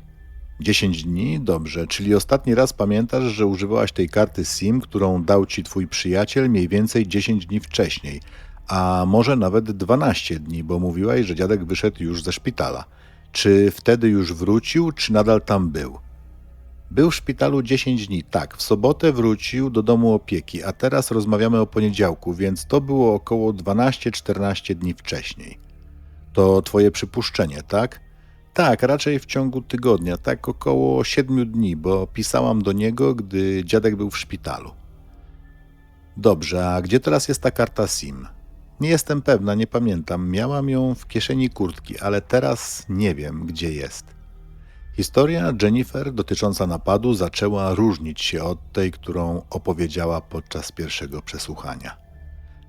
Speaker 1: 10 dni? Dobrze, czyli ostatni raz pamiętasz, że używałaś tej karty SIM, którą dał ci twój przyjaciel mniej więcej 10 dni wcześniej, a może nawet 12 dni, bo mówiłaś, że dziadek wyszedł już ze szpitala. Czy wtedy już wrócił, czy nadal tam był? Był w szpitalu 10 dni, tak, w sobotę wrócił do domu opieki, a teraz rozmawiamy o poniedziałku, więc to było około 12-14 dni wcześniej. To twoje przypuszczenie, tak? Tak, raczej w ciągu tygodnia, tak około 7 dni, bo pisałam do niego, gdy dziadek był w szpitalu. Dobrze, a gdzie teraz jest ta karta SIM? Nie jestem pewna, nie pamiętam. Miałam ją w kieszeni kurtki, ale teraz nie wiem, gdzie jest. Historia Jennifer dotycząca napadu zaczęła różnić się od tej, którą opowiedziała podczas pierwszego przesłuchania.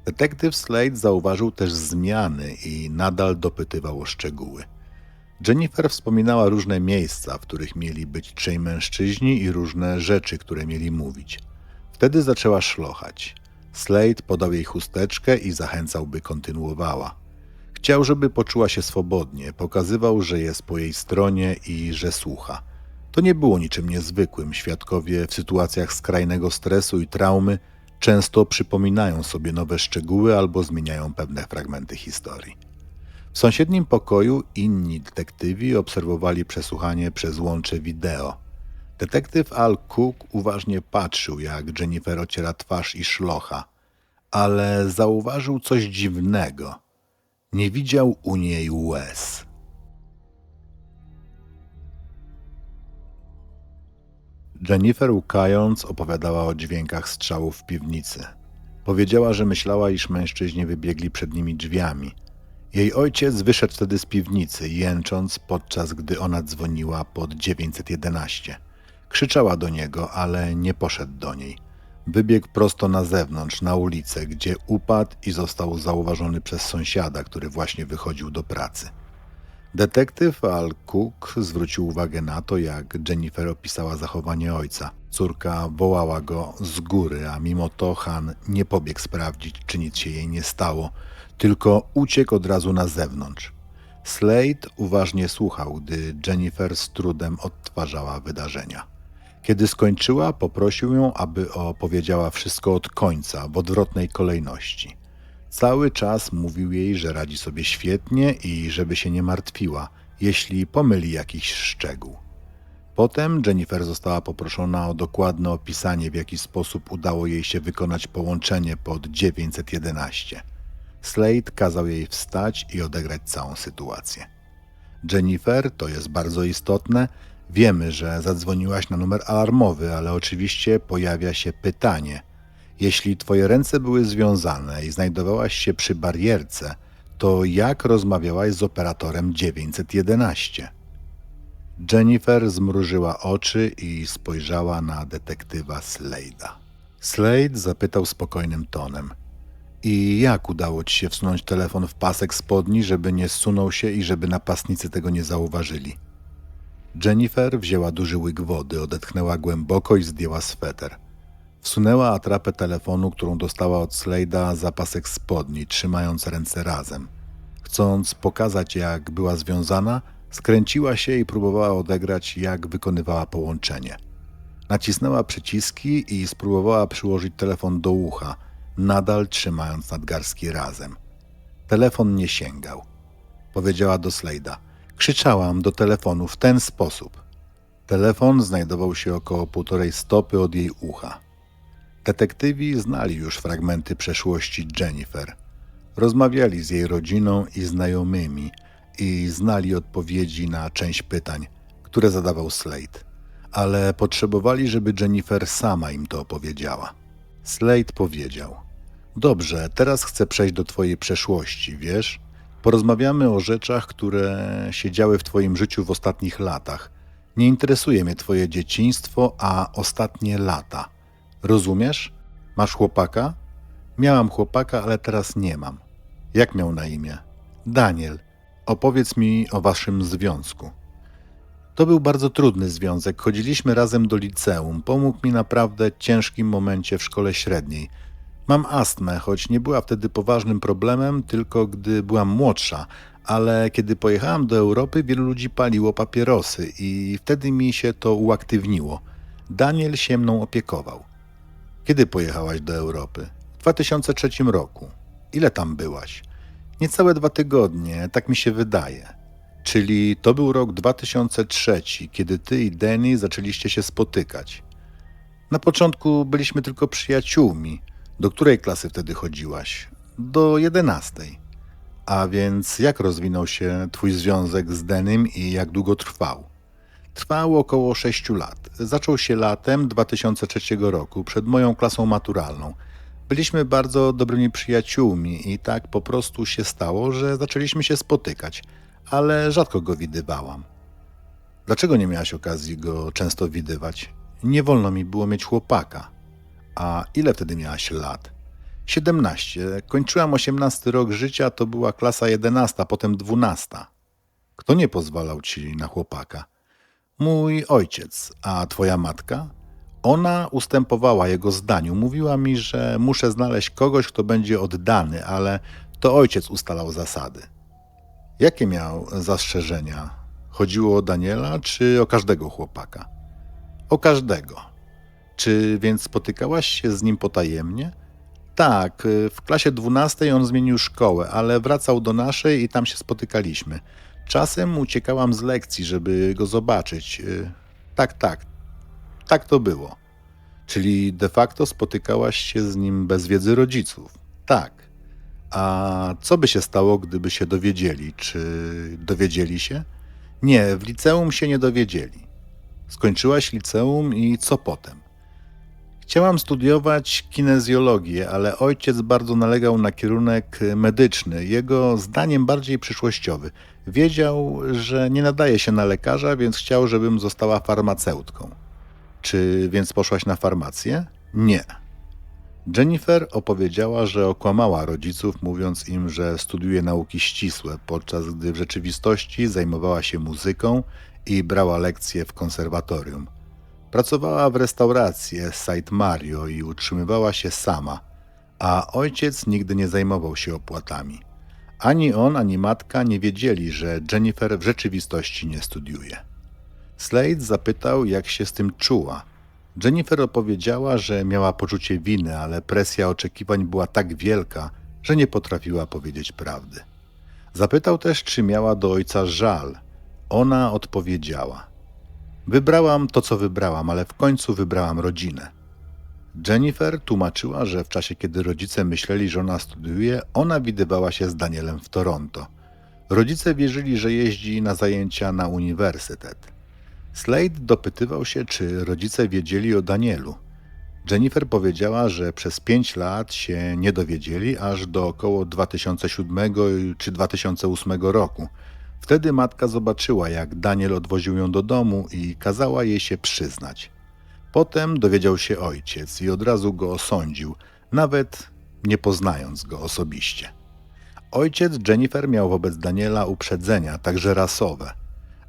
Speaker 1: Detektyw Slade zauważył też zmiany i nadal dopytywał o szczegóły. Jennifer wspominała różne miejsca, w których mieli być 3 mężczyźni i różne rzeczy, które mieli mówić. Wtedy zaczęła szlochać. Slade podał jej chusteczkę i zachęcał, by kontynuowała. Chciał, żeby poczuła się swobodnie, pokazywał, że jest po jej stronie i że słucha. To nie było niczym niezwykłym. Świadkowie w sytuacjach skrajnego stresu i traumy często przypominają sobie nowe szczegóły albo zmieniają pewne fragmenty historii. W sąsiednim pokoju inni detektywi obserwowali przesłuchanie przez łącze wideo. Detektyw Al Cook uważnie patrzył, jak Jennifer ociera twarz i szlocha, ale zauważył coś dziwnego. Nie widział u niej łez. Jennifer, łkając, opowiadała o dźwiękach strzałów w piwnicy. Powiedziała, że myślała, iż mężczyźni wybiegli przed nimi drzwiami. Jej ojciec wyszedł wtedy z piwnicy, jęcząc, podczas gdy ona dzwoniła pod 911. Krzyczała do niego, ale nie poszedł do niej. Wybiegł prosto na zewnątrz, na ulicę, gdzie upadł i został zauważony przez sąsiada, który właśnie wychodził do pracy. Detektyw Al Cook zwrócił uwagę na to, jak Jennifer opisała zachowanie ojca. Córka wołała go z góry, a mimo to Han nie pobiegł sprawdzić, czy nic się jej nie stało, tylko uciekł od razu na zewnątrz. Slade uważnie słuchał, gdy Jennifer z trudem odtwarzała wydarzenia. Kiedy skończyła, poprosił ją, aby opowiedziała wszystko od końca, w odwrotnej kolejności. Cały czas mówił jej, że radzi sobie świetnie i żeby się nie martwiła, jeśli pomyli jakiś szczegół. Potem Jennifer została poproszona o dokładne opisanie, w jaki sposób udało jej się wykonać połączenie pod 911. Slade kazał jej wstać i odegrać całą sytuację. Jennifer, to jest bardzo istotne, wiemy, że zadzwoniłaś na numer alarmowy, ale oczywiście pojawia się pytanie. Jeśli twoje ręce były związane i znajdowałaś się przy barierce, to jak rozmawiałaś z operatorem 911? Jennifer zmrużyła oczy i spojrzała na detektywa Slade'a. Slade zapytał spokojnym tonem. I jak udało ci się wsunąć telefon w pasek spodni, żeby nie zsunął się i żeby napastnicy tego nie zauważyli? Jennifer wzięła duży łyk wody, odetchnęła głęboko i zdjęła sweter. Wsunęła atrapę telefonu, którą dostała od Slade'a, za pasek spodni, trzymając ręce razem. Chcąc pokazać, jak była związana, skręciła się i próbowała odegrać, jak wykonywała połączenie. Nacisnęła przyciski i spróbowała przyłożyć telefon do ucha, nadal trzymając nadgarstki razem. Telefon nie sięgał. Powiedziała do Slade'a: krzyczałam do telefonu w ten sposób. Telefon znajdował się około 1,5 stopy od jej ucha. Detektywi znali już fragmenty przeszłości Jennifer. Rozmawiali z jej rodziną i znajomymi i znali odpowiedzi na część pytań, które zadawał Slade, ale potrzebowali, żeby Jennifer sama im to opowiedziała. Slade powiedział: dobrze, teraz chcę przejść do twojej przeszłości, wiesz? Porozmawiamy o rzeczach, które się działy w twoim życiu w ostatnich latach. Nie interesuje mnie twoje dzieciństwo, a ostatnie lata. Rozumiesz? Masz chłopaka? Miałam chłopaka, ale teraz nie mam. Jak miał na imię? Daniel. Opowiedz mi o waszym związku. To był bardzo trudny związek. Chodziliśmy razem do liceum. Pomógł mi naprawdę w ciężkim momencie w szkole średniej. Mam astmę, choć nie była wtedy poważnym problemem, tylko gdy byłam młodsza, ale kiedy pojechałam do Europy, wielu ludzi paliło papierosy i wtedy mi się to uaktywniło. Daniel się mną opiekował. Kiedy pojechałaś do Europy? W 2003 roku. Ile tam byłaś? Niecałe 2 tygodnie, tak mi się wydaje. Czyli to był rok 2003, kiedy ty i Danny zaczęliście się spotykać. Na początku byliśmy tylko przyjaciółmi. Do której klasy wtedy chodziłaś? Do 11. A więc jak rozwinął się twój związek z Denim i jak długo trwał? Trwał około 6 lat. Zaczął się latem 2003 roku, przed moją klasą maturalną. Byliśmy bardzo dobrymi przyjaciółmi i tak po prostu się stało, że zaczęliśmy się spotykać, ale rzadko go widywałam. Dlaczego nie miałaś okazji go często widywać? Nie wolno mi było mieć chłopaka. A ile wtedy miałaś lat? 17. Kończyłam 18 rok życia, to była klasa 11, potem 12. Kto nie pozwalał ci na chłopaka? Mój ojciec. A twoja matka? Ona ustępowała jego zdaniu. Mówiła mi, że muszę znaleźć kogoś, kto będzie oddany, ale to ojciec ustalał zasady. Jakie miał zastrzeżenia? Chodziło o Daniela czy o każdego chłopaka? O każdego. Czy więc spotykałaś się z nim potajemnie? Tak, w klasie 12 on zmienił szkołę, ale wracał do naszej i tam się spotykaliśmy. Czasem uciekałam z lekcji, żeby go zobaczyć. Tak to było. Czyli de facto spotykałaś się z nim bez wiedzy rodziców. Tak. A co by się stało, gdyby się dowiedzieli? Czy dowiedzieli się? Nie, w liceum się nie dowiedzieli. Skończyłaś liceum i co potem? Chciałam studiować kinezjologię, ale ojciec bardzo nalegał na kierunek medyczny, jego zdaniem bardziej przyszłościowy. Wiedział, że nie nadaje się na lekarza, więc chciał, żebym została farmaceutką. Czy więc poszłaś na farmację? Nie. Jennifer opowiedziała, że okłamała rodziców, mówiąc im, że studiuje nauki ścisłe, podczas gdy w rzeczywistości zajmowała się muzyką i brała lekcje w konserwatorium. Pracowała w restauracji Saint Mario i utrzymywała się sama, a ojciec nigdy nie zajmował się opłatami. Ani on, ani matka nie wiedzieli, że Jennifer w rzeczywistości nie studiuje. Slade zapytał, jak się z tym czuła. Jennifer opowiedziała, że miała poczucie winy, ale presja oczekiwań była tak wielka, że nie potrafiła powiedzieć prawdy. Zapytał też, czy miała do ojca żal. Ona odpowiedziała: wybrałam to, co wybrałam, ale w końcu wybrałam rodzinę. Jennifer tłumaczyła, że w czasie, kiedy rodzice myśleli, że ona studiuje, ona widywała się z Danielem w Toronto. Rodzice wierzyli, że jeździ na zajęcia na uniwersytet. Slade dopytywał się, czy rodzice wiedzieli o Danielu. Jennifer powiedziała, że przez 5 lat się nie dowiedzieli, aż do około 2007 czy 2008 roku. Wtedy matka zobaczyła, jak Daniel odwoził ją do domu i kazała jej się przyznać. Potem dowiedział się ojciec i od razu go osądził, nawet nie poznając go osobiście. Ojciec Jennifer miał wobec Daniela uprzedzenia, także rasowe.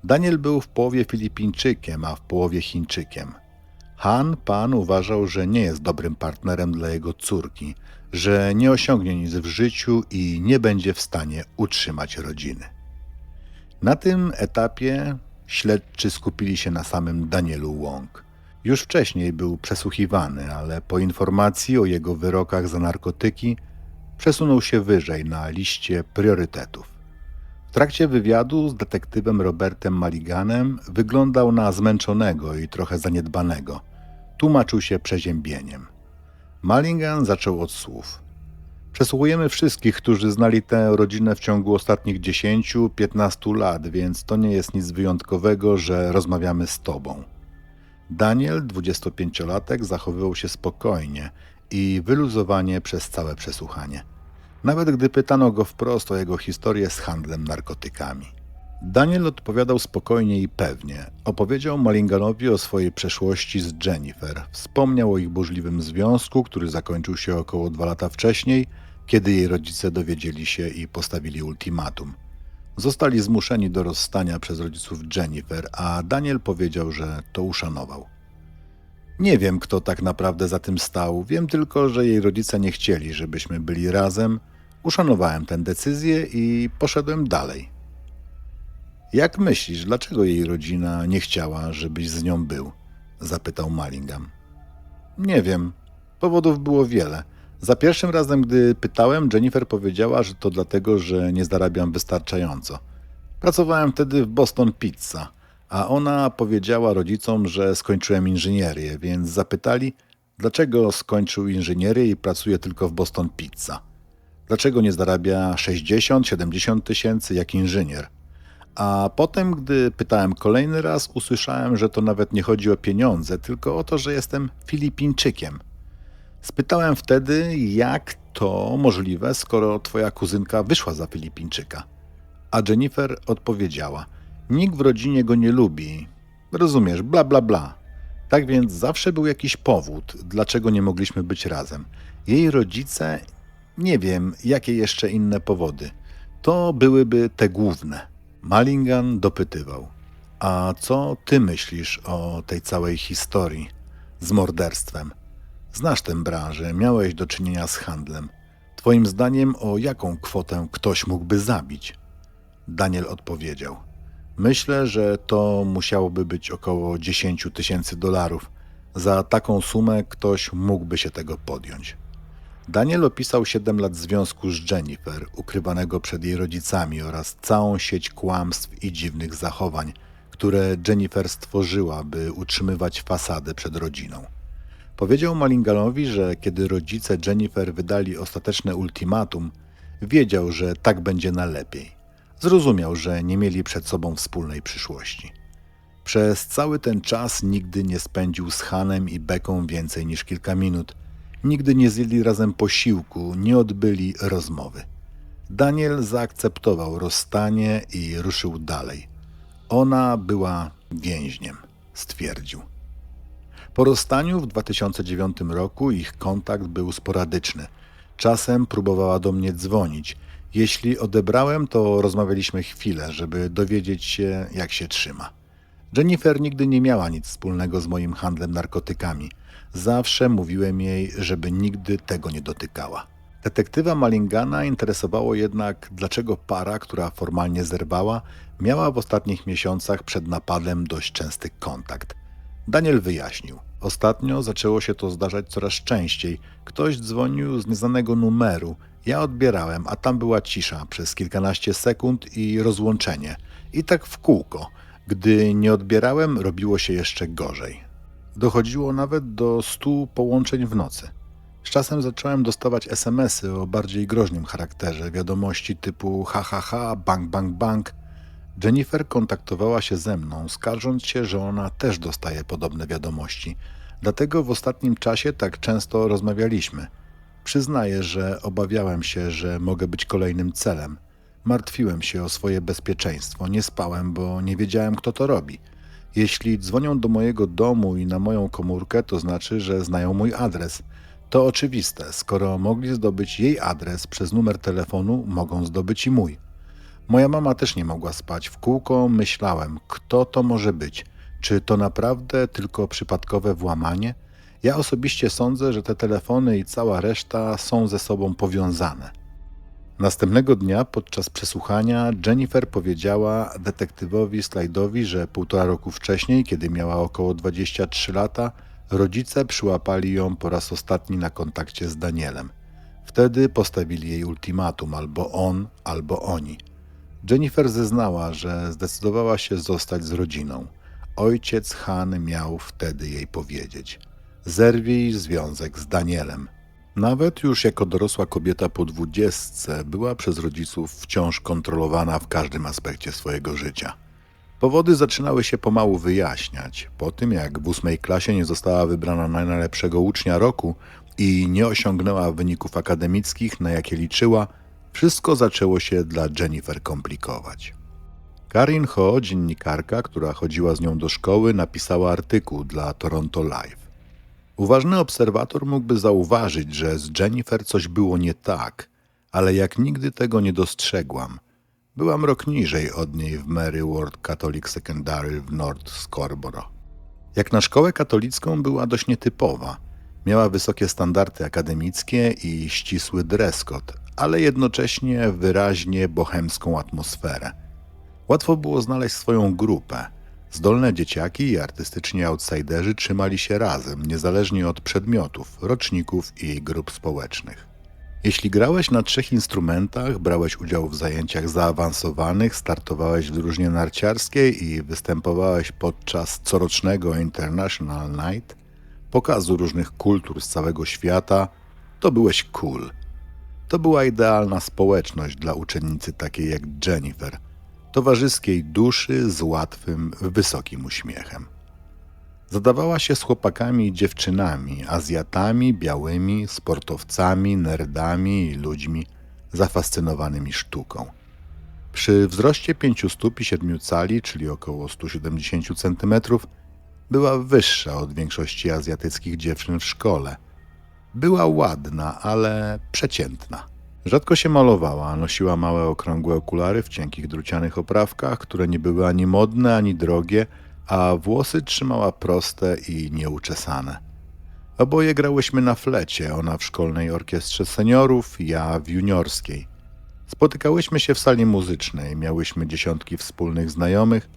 Speaker 1: Daniel był w połowie Filipińczykiem, a w połowie Chińczykiem. Pan uważał, że nie jest dobrym partnerem dla jego córki, że nie osiągnie nic w życiu i nie będzie w stanie utrzymać rodziny. Na tym etapie śledczy skupili się na samym Danielu Wong. Już wcześniej był przesłuchiwany, ale po informacji o jego wyrokach za narkotyki przesunął się wyżej na liście priorytetów. W trakcie wywiadu z detektywem Robertem Mulliganem wyglądał na zmęczonego i trochę zaniedbanego. Tłumaczył się przeziębieniem. Mulligan zaczął od słów. Przesłuchujemy wszystkich, którzy znali tę rodzinę w ciągu ostatnich 10-15 lat, więc to nie jest nic wyjątkowego, że rozmawiamy z tobą. Daniel, 25-latek, zachowywał się spokojnie i wyluzowanie przez całe przesłuchanie. Nawet gdy pytano go wprost o jego historię z handlem narkotykami. Daniel odpowiadał spokojnie i pewnie. Opowiedział Mullinganowi o swojej przeszłości z Jennifer. Wspomniał o ich burzliwym związku, który zakończył się około 2 lata wcześniej, kiedy jej rodzice dowiedzieli się i postawili ultimatum. Zostali zmuszeni do rozstania przez rodziców Jennifer, a Daniel powiedział, że to uszanował. Nie wiem, kto tak naprawdę za tym stał. Wiem tylko, że jej rodzice nie chcieli, żebyśmy byli razem. Uszanowałem tę decyzję i poszedłem dalej. Jak myślisz, dlaczego jej rodzina nie chciała, żebyś z nią był? Zapytał Mulligan. Nie wiem. Powodów było wiele. Za pierwszym razem, gdy pytałem, Jennifer powiedziała, że to dlatego, że nie zarabiam wystarczająco. Pracowałem wtedy w Boston Pizza, a ona powiedziała rodzicom, że skończyłem inżynierię, więc zapytali, dlaczego skończył inżynierię i pracuje tylko w Boston Pizza. Dlaczego nie zarabia 60-70 tysięcy jak inżynier? A potem, gdy pytałem kolejny raz, usłyszałem, że to nawet nie chodzi o pieniądze, tylko o to, że jestem Filipińczykiem. Spytałem wtedy, jak to możliwe, skoro twoja kuzynka wyszła za Filipińczyka. A Jennifer odpowiedziała, nikt w rodzinie go nie lubi. Rozumiesz, bla bla bla. Tak więc zawsze był jakiś powód, dlaczego nie mogliśmy być razem. Jej rodzice, nie wiem, jakie jeszcze inne powody. To byłyby te główne. Mulligan dopytywał. A co ty myślisz o tej całej historii z morderstwem? Znasz tę branżę, miałeś do czynienia z handlem. Twoim zdaniem o jaką kwotę ktoś mógłby zabić? Daniel odpowiedział. Myślę, że to musiałoby być około 10 tysięcy dolarów. Za taką sumę ktoś mógłby się tego podjąć. Daniel opisał 7 lat związku z Jennifer, ukrywanego przed jej rodzicami oraz całą sieć kłamstw i dziwnych zachowań, które Jennifer stworzyła, by utrzymywać fasadę przed rodziną. Powiedział Mullinganowi, że kiedy rodzice Jennifer wydali ostateczne ultimatum, wiedział, że tak będzie na lepiej. Zrozumiał, że nie mieli przed sobą wspólnej przyszłości. Przez cały ten czas nigdy nie spędził z Hanem i Becką więcej niż kilka minut. Nigdy nie zjedli razem posiłku, nie odbyli rozmowy. Daniel zaakceptował rozstanie i ruszył dalej. Ona była więźniem, stwierdził. Po rozstaniu w 2009 roku ich kontakt był sporadyczny. Czasem próbowała do mnie dzwonić. Jeśli odebrałem, to rozmawialiśmy chwilę, żeby dowiedzieć się, jak się trzyma. Jennifer nigdy nie miała nic wspólnego z moim handlem narkotykami. Zawsze mówiłem jej, żeby nigdy tego nie dotykała. Detektywa Mullingana interesowało jednak, dlaczego para, która formalnie zerwała, miała w ostatnich miesiącach przed napadem dość częsty kontakt. Daniel wyjaśnił. Ostatnio zaczęło się to zdarzać coraz częściej. Ktoś dzwonił z nieznanego numeru. Ja odbierałem, a tam była cisza przez kilkanaście sekund i rozłączenie. I tak w kółko. Gdy nie odbierałem, robiło się jeszcze gorzej. Dochodziło nawet do 100 połączeń w nocy. Z czasem zacząłem dostawać SMS-y o bardziej groźnym charakterze, wiadomości typu ha, bang, bang, bang. Jennifer kontaktowała się ze mną, skarżąc się, że ona też dostaje podobne wiadomości. Dlatego w ostatnim czasie tak często rozmawialiśmy. Przyznaję, że obawiałem się, że mogę być kolejnym celem. Martwiłem się o swoje bezpieczeństwo, nie spałem, bo nie wiedziałem, kto to robi. Jeśli dzwonią do mojego domu i na moją komórkę, to znaczy, że znają mój adres. To oczywiste, skoro mogli zdobyć jej adres przez numer telefonu, mogą zdobyć i mój. Moja mama też nie mogła spać. W kółko myślałem, kto to może być. Czy to naprawdę tylko przypadkowe włamanie? Ja osobiście sądzę, że te telefony i cała reszta są ze sobą powiązane. Następnego dnia podczas przesłuchania Jennifer powiedziała detektywowi Slide'owi, że 1,5 roku wcześniej, kiedy miała około 23 lata, rodzice przyłapali ją po raz ostatni na kontakcie z Danielem. Wtedy postawili jej ultimatum: albo on, albo oni. Jennifer zeznała, że zdecydowała się zostać z rodziną. Ojciec Han miał wtedy jej powiedzieć: zerwij związek z Danielem. Nawet już jako dorosła kobieta po 20 była przez rodziców wciąż kontrolowana w każdym aspekcie swojego życia. Powody zaczynały się pomału wyjaśniać. Po tym, jak w 8 klasie nie została wybrana na najlepszego ucznia roku i nie osiągnęła wyników akademickich, na jakie liczyła, wszystko zaczęło się dla Jennifer komplikować. Karin Ho, dziennikarka, która chodziła z nią do szkoły, napisała artykuł dla Toronto Live. Uważny obserwator mógłby zauważyć, że z Jennifer coś było nie tak, ale jak nigdy tego nie dostrzegłam. Byłam rok niżej od niej w Mary Ward Catholic Secondary w North Scarborough. Jak na szkołę katolicką była dość nietypowa. Miała wysokie standardy akademickie i ścisły dress code, ale jednocześnie wyraźnie bohemską atmosferę. Łatwo było znaleźć swoją grupę. Zdolne dzieciaki i artystyczni outsiderzy trzymali się razem, niezależnie od przedmiotów, roczników i grup społecznych. Jeśli grałeś na 3 instrumentach, brałeś udział w zajęciach zaawansowanych, startowałeś w drużynie narciarskiej i występowałeś podczas corocznego International Night, pokazu różnych kultur z całego świata, to byłeś cool. To była idealna społeczność dla uczennicy takiej jak Jennifer, towarzyskiej duszy z łatwym, wysokim uśmiechem. Zadawała się z chłopakami i dziewczynami, Azjatami, białymi, sportowcami, nerdami i ludźmi zafascynowanymi sztuką. Przy wzroście 5 stóp i 7 cali, czyli około 170 cm, była wyższa od większości azjatyckich dziewczyn w szkole. Była ładna, ale przeciętna. Rzadko się malowała, nosiła małe okrągłe okulary w cienkich drucianych oprawkach, które nie były ani modne, ani drogie, a włosy trzymała proste i nieuczesane. Oboje grałyśmy na flecie, ona w szkolnej orkiestrze seniorów, ja w juniorskiej. Spotykałyśmy się w sali muzycznej, miałyśmy dziesiątki wspólnych znajomych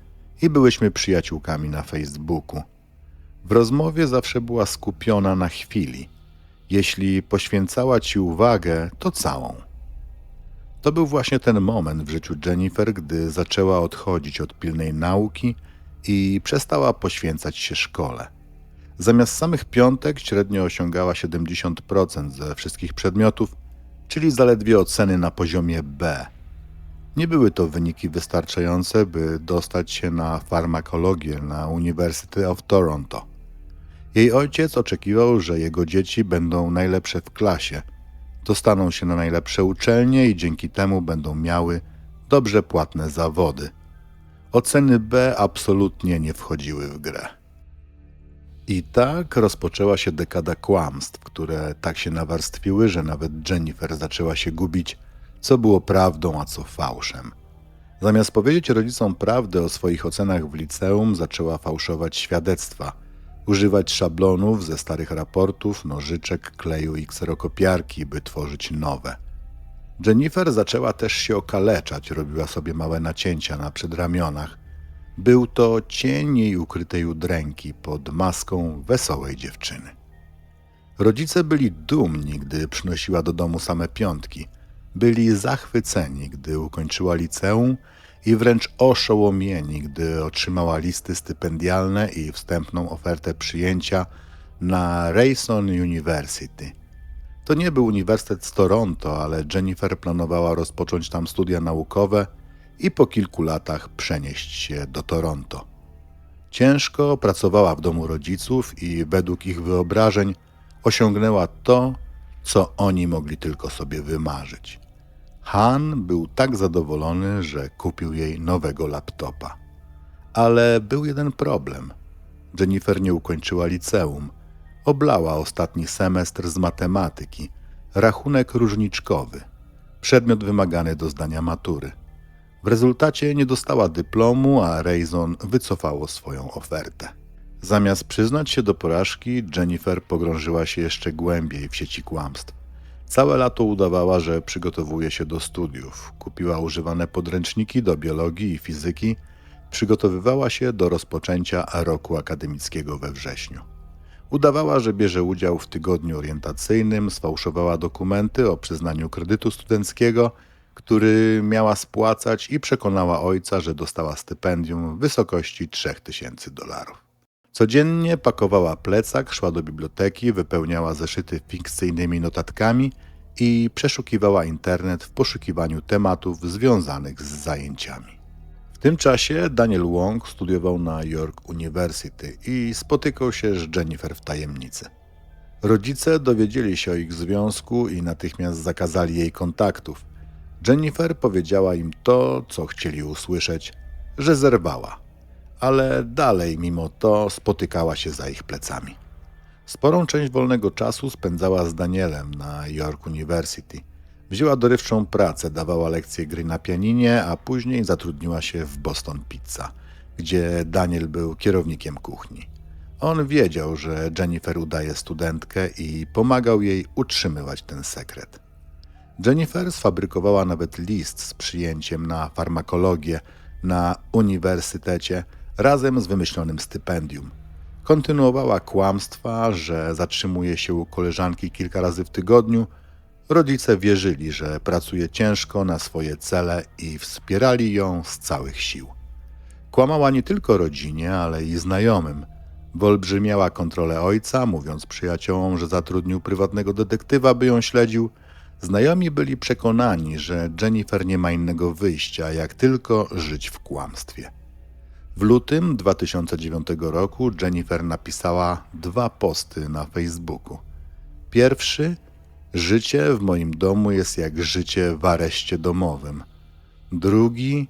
Speaker 1: i byłyśmy przyjaciółkami na Facebooku. W rozmowie zawsze była skupiona na chwili. Jeśli poświęcała ci uwagę, to całą. To był właśnie ten moment w życiu Jennifer, gdy zaczęła odchodzić od pilnej nauki i przestała poświęcać się szkole. Zamiast samych piątek średnio osiągała 70% ze wszystkich przedmiotów, czyli zaledwie oceny na poziomie B. Nie były to wyniki wystarczające, by dostać się na farmakologię na University of Toronto. Jej ojciec oczekiwał, że jego dzieci będą najlepsze w klasie, dostaną się na najlepsze uczelnie i dzięki temu będą miały dobrze płatne zawody. Oceny B absolutnie nie wchodziły w grę. I tak rozpoczęła się dekada kłamstw, które tak się nawarstwiły, że nawet Jennifer zaczęła się gubić, co było prawdą, a co fałszem. Zamiast powiedzieć rodzicom prawdę o swoich ocenach w liceum, zaczęła fałszować świadectwa, używać szablonów ze starych raportów, nożyczek, kleju i kserokopiarki, by tworzyć nowe. Jennifer zaczęła też się okaleczać, robiła sobie małe nacięcia na przedramionach. Był to cień jej ukrytej udręki pod maską wesołej dziewczyny. Rodzice byli dumni, gdy przynosiła do domu same piątki. Byli zachwyceni, gdy ukończyła liceum i wręcz oszołomieni, gdy otrzymała listy stypendialne i wstępną ofertę przyjęcia na Ryerson University. To nie był Uniwersytet z Toronto, ale Jennifer planowała rozpocząć tam studia naukowe i po kilku latach przenieść się do Toronto. Ciężko pracowała w domu rodziców i według ich wyobrażeń osiągnęła to, co oni mogli tylko sobie wymarzyć. Han był tak zadowolony, że kupił jej nowego laptopa. Ale był jeden problem. Jennifer nie ukończyła liceum. Oblała ostatni semestr z matematyki, rachunek różniczkowy, przedmiot wymagany do zdania matury. W rezultacie nie dostała dyplomu, a Rayson wycofało swoją ofertę. Zamiast przyznać się do porażki, Jennifer pogrążyła się jeszcze głębiej w sieci kłamstw. Całe lato udawała, że przygotowuje się do studiów. Kupiła używane podręczniki do biologii i fizyki. Przygotowywała się do rozpoczęcia roku akademickiego we wrześniu. Udawała, że bierze udział w tygodniu orientacyjnym, sfałszowała dokumenty o przyznaniu kredytu studenckiego, który miała spłacać, i przekonała ojca, że dostała stypendium w wysokości $3000. Codziennie pakowała plecak, szła do biblioteki, wypełniała zeszyty fikcyjnymi notatkami i przeszukiwała internet w poszukiwaniu tematów związanych z zajęciami. W tym czasie Daniel Wong studiował na York University i spotykał się z Jennifer w tajemnicy. Rodzice dowiedzieli się o ich związku i natychmiast zakazali jej kontaktów. Jennifer powiedziała im to, co chcieli usłyszeć, że zerwała, ale dalej mimo to spotykała się za ich plecami. Sporą część wolnego czasu spędzała z Danielem na York University. Wzięła dorywczą pracę, dawała lekcje gry na pianinie, a później zatrudniła się w Boston Pizza, gdzie Daniel był kierownikiem kuchni. On wiedział, że Jennifer udaje studentkę i pomagał jej utrzymywać ten sekret. Jennifer sfabrykowała nawet list z przyjęciem na farmakologię na uniwersytecie razem z wymyślonym stypendium. Kontynuowała kłamstwa, że zatrzymuje się u koleżanki kilka razy w tygodniu. Rodzice wierzyli, że pracuje ciężko na swoje cele i wspierali ją z całych sił. Kłamała nie tylko rodzinie, ale i znajomym. Wyolbrzymiała kontrolę ojca, mówiąc przyjaciołom, że zatrudnił prywatnego detektywa, by ją śledził. Znajomi byli przekonani, że Jennifer nie ma innego wyjścia, jak tylko żyć w kłamstwie. W lutym 2009 roku Jennifer napisała 2 posty na Facebooku. Pierwszy: życie w moim domu jest jak życie w areszcie domowym. Drugi: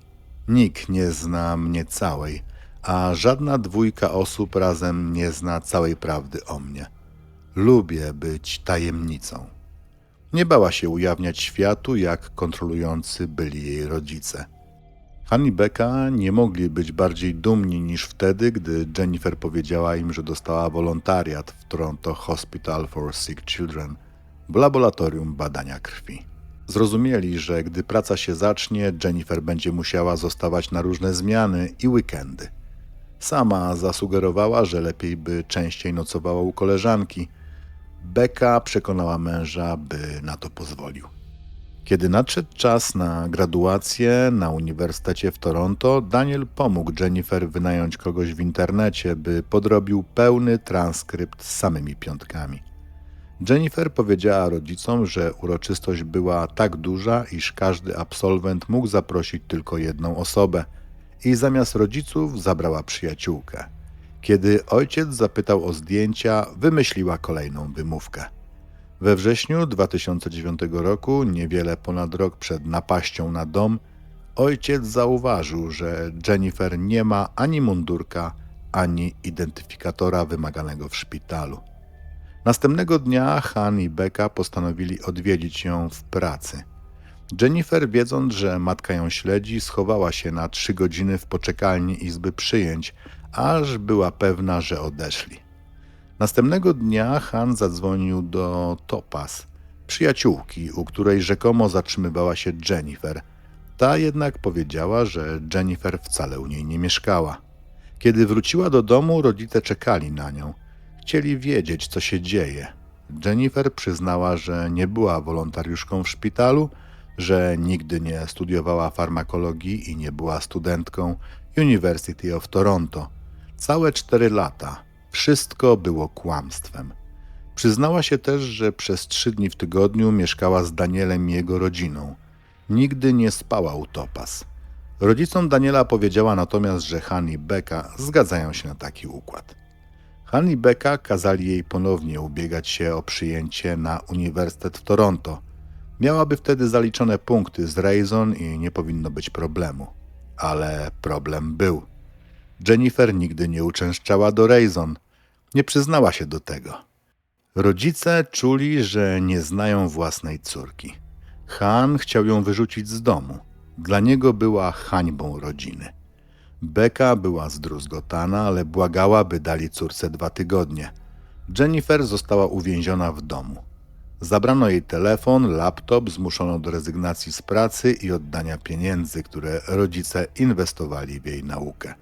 Speaker 1: nikt nie zna mnie całej, a żadna 2 osób razem nie zna całej prawdy o mnie. Lubię być tajemnicą. Nie bała się ujawniać światu, jak kontrolujący byli jej rodzice. Han i Becca nie mogli być bardziej dumni niż wtedy, gdy Jennifer powiedziała im, że dostała wolontariat w Toronto Hospital for Sick Children w laboratorium badania krwi. Zrozumieli, że gdy praca się zacznie, Jennifer będzie musiała zostawać na różne zmiany i weekendy. Sama zasugerowała, że lepiej by częściej nocowała u koleżanki. Becca przekonała męża, by na to pozwolił. Kiedy nadszedł czas na graduację na Uniwersytecie w Toronto, Daniel pomógł Jennifer wynająć kogoś w internecie, by podrobił pełny transkrypt z samymi piątkami. Jennifer powiedziała rodzicom, że uroczystość była tak duża, iż każdy absolwent mógł zaprosić tylko jedną osobę, i zamiast rodziców zabrała przyjaciółkę. Kiedy ojciec zapytał o zdjęcia, wymyśliła kolejną wymówkę. We wrześniu 2009 roku, niewiele ponad rok przed napaścią na dom, ojciec zauważył, że Jennifer nie ma ani mundurka, ani identyfikatora wymaganego w szpitalu. Następnego dnia Han i Becca postanowili odwiedzić ją w pracy. Jennifer, wiedząc, że matka ją śledzi, schowała się na 3 godziny w poczekalni izby przyjęć, aż była pewna, że odeszli. Następnego dnia Han zadzwonił do Topaz, przyjaciółki, u której rzekomo zatrzymywała się Jennifer. Ta jednak powiedziała, że Jennifer wcale u niej nie mieszkała. Kiedy wróciła do domu, rodzice czekali na nią. Chcieli wiedzieć, co się dzieje. Jennifer przyznała, że nie była wolontariuszką w szpitalu, że nigdy nie studiowała farmakologii i nie była studentką University of Toronto. Całe 4 lata. Wszystko było kłamstwem. Przyznała się też, że przez 3 dni w tygodniu mieszkała z Danielem i jego rodziną. Nigdy nie spała u Topaz. Rodzicom Daniela powiedziała natomiast, że Han i Becca zgadzają się na taki układ. Han i Becca kazali jej ponownie ubiegać się o przyjęcie na Uniwersytet w Toronto. Miałaby wtedy zaliczone punkty z Rayson i nie powinno być problemu. Ale problem był. Jennifer nigdy nie uczęszczała do Rayson. Nie przyznała się do tego. Rodzice czuli, że nie znają własnej córki. Han chciał ją wyrzucić z domu. Dla niego była hańbą rodziny. Becca była zdruzgotana, ale błagała, by dali córce 2 tygodnie. Jennifer została uwięziona w domu. Zabrano jej telefon, laptop, zmuszono do rezygnacji z pracy i oddania pieniędzy, które rodzice inwestowali w jej naukę.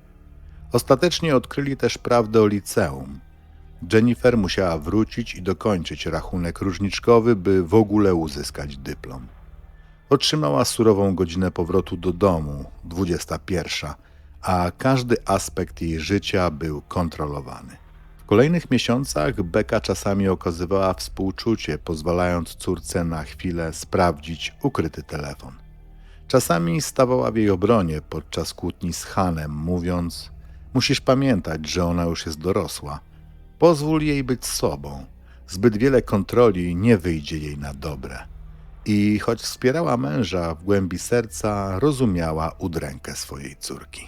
Speaker 1: Ostatecznie odkryli też prawdę o liceum. Jennifer musiała wrócić i dokończyć rachunek różniczkowy, by w ogóle uzyskać dyplom. Otrzymała surową godzinę powrotu do domu, 21, a każdy aspekt jej życia był kontrolowany. W kolejnych miesiącach Becca czasami okazywała współczucie, pozwalając córce na chwilę sprawdzić ukryty telefon. Czasami stawała w jej obronie podczas kłótni z Hanem, mówiąc: musisz pamiętać, że ona już jest dorosła. Pozwól jej być sobą. Zbyt wiele kontroli nie wyjdzie jej na dobre. I choć wspierała męża, w głębi serca rozumiała udrękę swojej córki.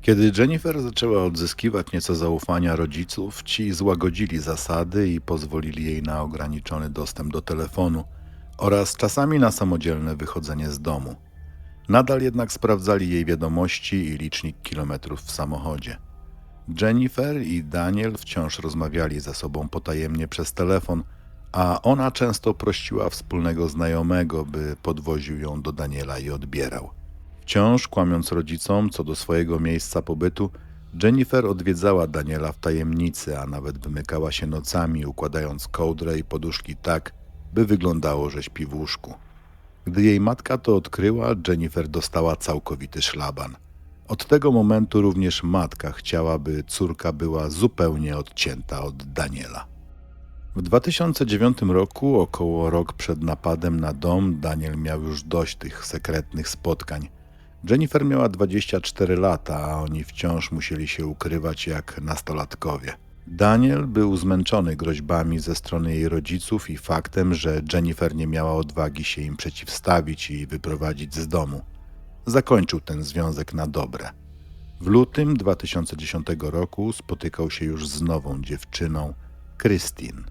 Speaker 1: Kiedy Jennifer zaczęła odzyskiwać nieco zaufania rodziców, ci złagodzili zasady i pozwolili jej na ograniczony dostęp do telefonu oraz czasami na samodzielne wychodzenie z domu. Nadal jednak sprawdzali jej wiadomości i licznik kilometrów w samochodzie. Jennifer i Daniel wciąż rozmawiali ze sobą potajemnie przez telefon, a ona często prosiła wspólnego znajomego, by podwoził ją do Daniela i odbierał. Wciąż kłamiąc rodzicom co do swojego miejsca pobytu, Jennifer odwiedzała Daniela w tajemnicy, a nawet wymykała się nocami, układając kołdrę i poduszki tak, by wyglądało, że śpi w łóżku. Gdy jej matka to odkryła, Jennifer dostała całkowity szlaban. Od tego momentu również matka chciała, by córka była zupełnie odcięta od Daniela. W 2009 roku, około rok przed napadem na dom, Daniel miał już dość tych sekretnych spotkań. Jennifer miała 24 lata, a oni wciąż musieli się ukrywać jak nastolatkowie. Daniel był zmęczony groźbami ze strony jej rodziców i faktem, że Jennifer nie miała odwagi się im przeciwstawić i wyprowadzić z domu. Zakończył ten związek na dobre. W lutym 2010 roku spotykał się już z nową dziewczyną, Christine.